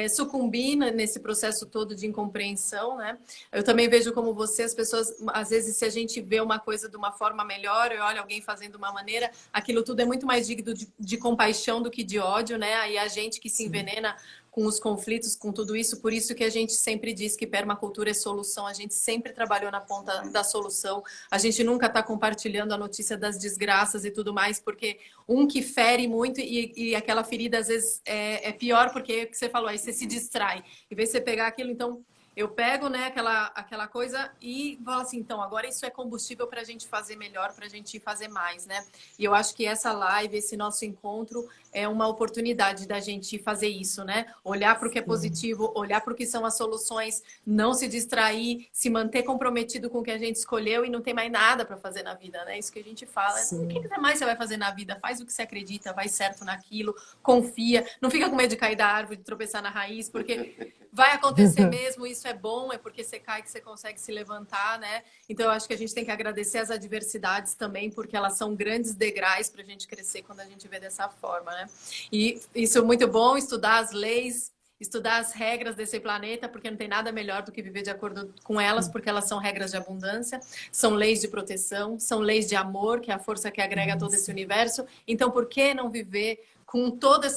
sucumbir nesse processo todo de incompreensão, né? Eu também vejo como você, as pessoas, às vezes, se a gente vê uma coisa de uma forma melhor, eu olho alguém fazendo de uma maneira, aquilo tudo é muito mais digno de compaixão do que de ódio, né? Aí a gente que se envenena com os conflitos, com tudo isso, por isso que a gente sempre diz que permacultura é solução, a gente sempre trabalhou na ponta da solução, a gente nunca está compartilhando a notícia das desgraças e tudo mais, porque um que fere muito e aquela ferida às vezes é pior, porque é o que você falou, aí você se distrai, em vez de você pegar aquilo, então eu pego, né, aquela coisa e falo assim, então, agora isso é combustível para a gente fazer melhor, para a gente fazer mais, né? E eu acho que essa live, esse nosso encontro é uma oportunidade da gente fazer isso, né? Olhar para o que é positivo, olhar para o que são as soluções, não se distrair, se manter comprometido com o que a gente escolheu e não tem mais nada para fazer na vida, né? Isso que a gente fala. O que mais você vai fazer na vida? Faz o que você acredita, vai certo naquilo, confia, não fica com medo de cair da árvore, de tropeçar na raiz, porque vai acontecer mesmo, isso é bom, é porque você cai que você consegue se levantar, né? Então eu acho que a gente tem que agradecer as adversidades também, porque elas são grandes degraus para a gente crescer quando a gente vê dessa forma, né? E isso é muito bom, estudar as leis, estudar as regras desse planeta, porque não tem nada melhor do que viver de acordo com elas, porque elas são regras de abundância, são leis de proteção, são leis de amor, que é a força que agrega todo esse universo. Então, por que não viver com toda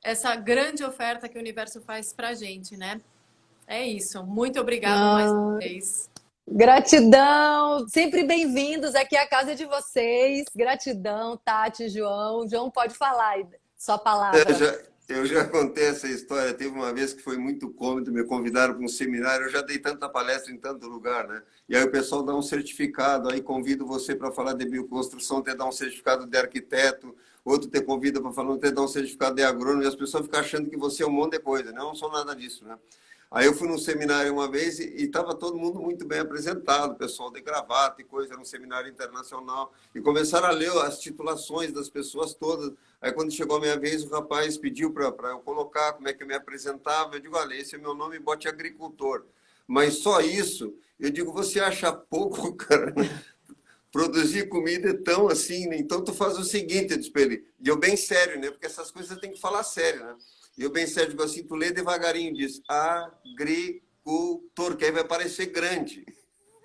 essa grande oferta que o universo faz pra gente, né? É isso. Muito obrigada mais uma vez. Gratidão! Sempre bem-vindos aqui à casa de vocês. Gratidão, Tati, João. João, pode falar, sua palavra. Eu já contei essa história. Teve uma vez que foi muito cômodo, me convidaram para um seminário. Eu já dei tanta palestra em tanto lugar, né? E aí o pessoal dá um certificado. Aí convido você para falar de bioconstrução, te dar um certificado de arquiteto, outro te convida para falar, não te dá um certificado de agrônomo, e as pessoas ficam achando que você é um monte de coisa, né? Eu não sou nada disso, né? Aí eu fui num seminário uma vez e estava todo mundo muito bem apresentado, pessoal de gravata e coisa, era um seminário internacional, e começaram a ler as titulações das pessoas todas. Aí quando chegou a minha vez, o rapaz pediu para eu colocar como é que eu me apresentava. Eu digo, olha, esse é meu nome, bote agricultor. Mas só isso, eu digo, você acha pouco, cara? Produzir comida é tão assim, né? Então tu faz o seguinte, eu disse para ele, e eu bem sério, né? Porque essas coisas tem que falar sério, né? E eu bem sério, digo assim, tu lê devagarinho, diz agricultor, que aí vai parecer grande.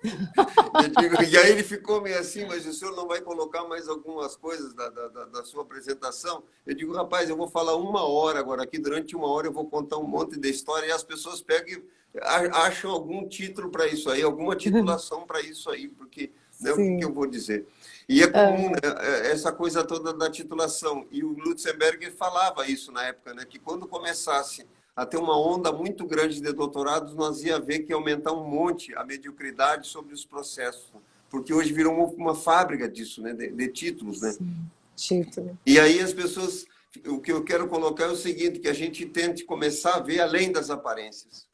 Digo, e aí ele ficou meio assim, mas o senhor não vai colocar mais algumas coisas da sua apresentação? Eu digo, rapaz, eu vou falar 1 hora agora aqui, durante 1 hora eu vou contar um monte de história e as pessoas pegam e acham algum título para isso aí, alguma titulação para isso aí, porque né, o que eu vou dizer? E é comum, né, essa coisa toda da titulação. E o Lutzenberger falava isso na época, né, que quando começasse a ter uma onda muito grande de doutorados, nós ia ver que ia aumentar um monte a mediocridade sobre os processos. Porque hoje virou uma fábrica disso, né, de títulos. Né? Sim, título. E aí as pessoas... O que eu quero colocar é o seguinte, que a gente tente começar a ver além das aparências.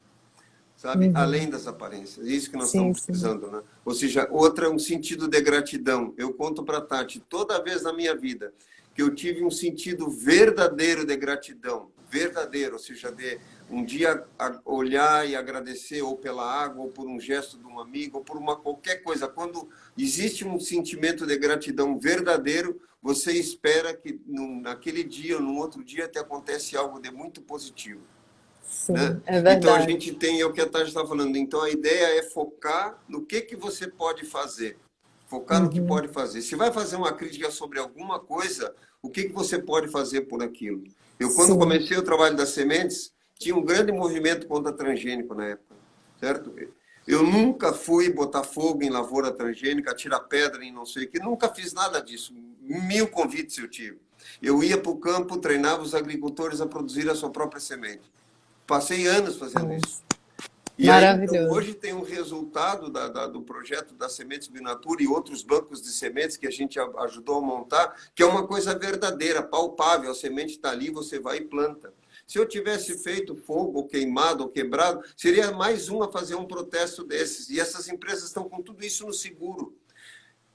Sabe? Além das aparências. É isso que nós estamos precisando, né? Ou seja, outra é um sentido de gratidão. Eu conto para a Tati, toda vez na minha vida que eu tive um sentido verdadeiro de gratidão, verdadeiro, ou seja, de um dia olhar e agradecer ou pela água, ou por um gesto de um amigo, ou por qualquer coisa. Quando existe um sentimento de gratidão verdadeiro, você espera que naquele dia ou no outro dia te acontece algo de muito positivo. Sim, né? É verdade. Então a gente tem, é o que a Tati está falando, então a ideia é focar no que você pode fazer. Focar no que pode fazer. Se vai fazer uma crítica sobre alguma coisa, o que você pode fazer por aquilo? Eu, quando comecei o trabalho das sementes, tinha um grande movimento contra transgênico na época, certo? Eu nunca fui botar fogo em lavoura transgênica, tirar pedra em não sei o que, nunca fiz nada disso. 1000 convites eu tive. Eu ia para o campo, treinava os agricultores a produzir a sua própria semente. Passei anos fazendo isso. E maravilhoso. aí, então, hoje tem um resultado do projeto da Sementes Binatura e outros bancos de sementes que a gente ajudou a montar, que é uma coisa verdadeira, palpável. A semente está ali, você vai e planta. Se eu tivesse feito fogo, ou queimado, ou quebrado, seria mais um a fazer um protesto desses. E essas empresas estão com tudo isso no seguro.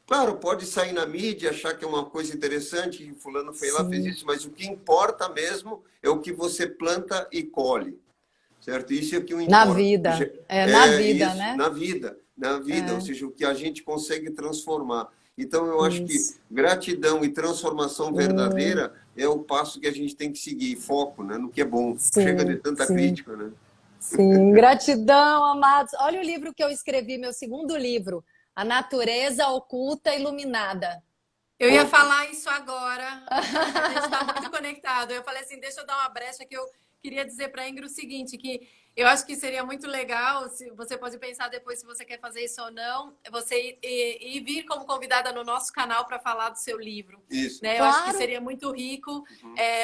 Claro, pode sair na mídia, achar que é uma coisa interessante, que fulano foi lá, fez isso, mas o que importa mesmo é o que você planta e colhe. Certo? Isso é o que importa. Na vida. Na vida, isso, né? Na vida, ou seja, o que a gente consegue transformar. Então, eu acho que gratidão e transformação verdadeira é o passo que a gente tem que seguir, foco, né, no que é bom. Chega de tanta crítica, né? Sim, gratidão, amados. Olha o livro que eu escrevi, meu segundo livro, A Natureza Oculta Iluminada. Eu ia falar isso agora, a gente está muito conectado. Eu falei assim, deixa eu dar uma brecha que eu queria dizer para a Ingrid o seguinte, que eu acho que seria muito legal, se você pode pensar depois se você quer fazer isso ou não, você ir vir como convidada no nosso canal para falar do seu livro. Isso. Né? Claro. Eu acho que seria muito rico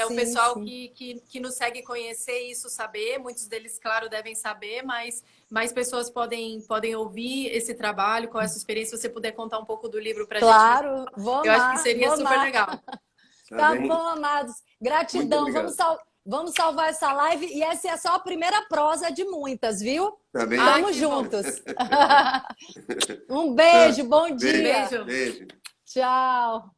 o pessoal que nos segue conhecer isso, saber. Muitos deles, claro, devem saber, mas mais pessoas podem ouvir esse trabalho, com essa experiência. Se você puder contar um pouco do livro para a gente. Claro, vou Eu acho que seria super legal. Tá bom, amados. Gratidão. Vamos salvar essa live e essa é só a primeira prosa de muitas, viu? Tá bem? Estamos juntos. Um beijo, bom dia. Beijo. Beijo. Tchau.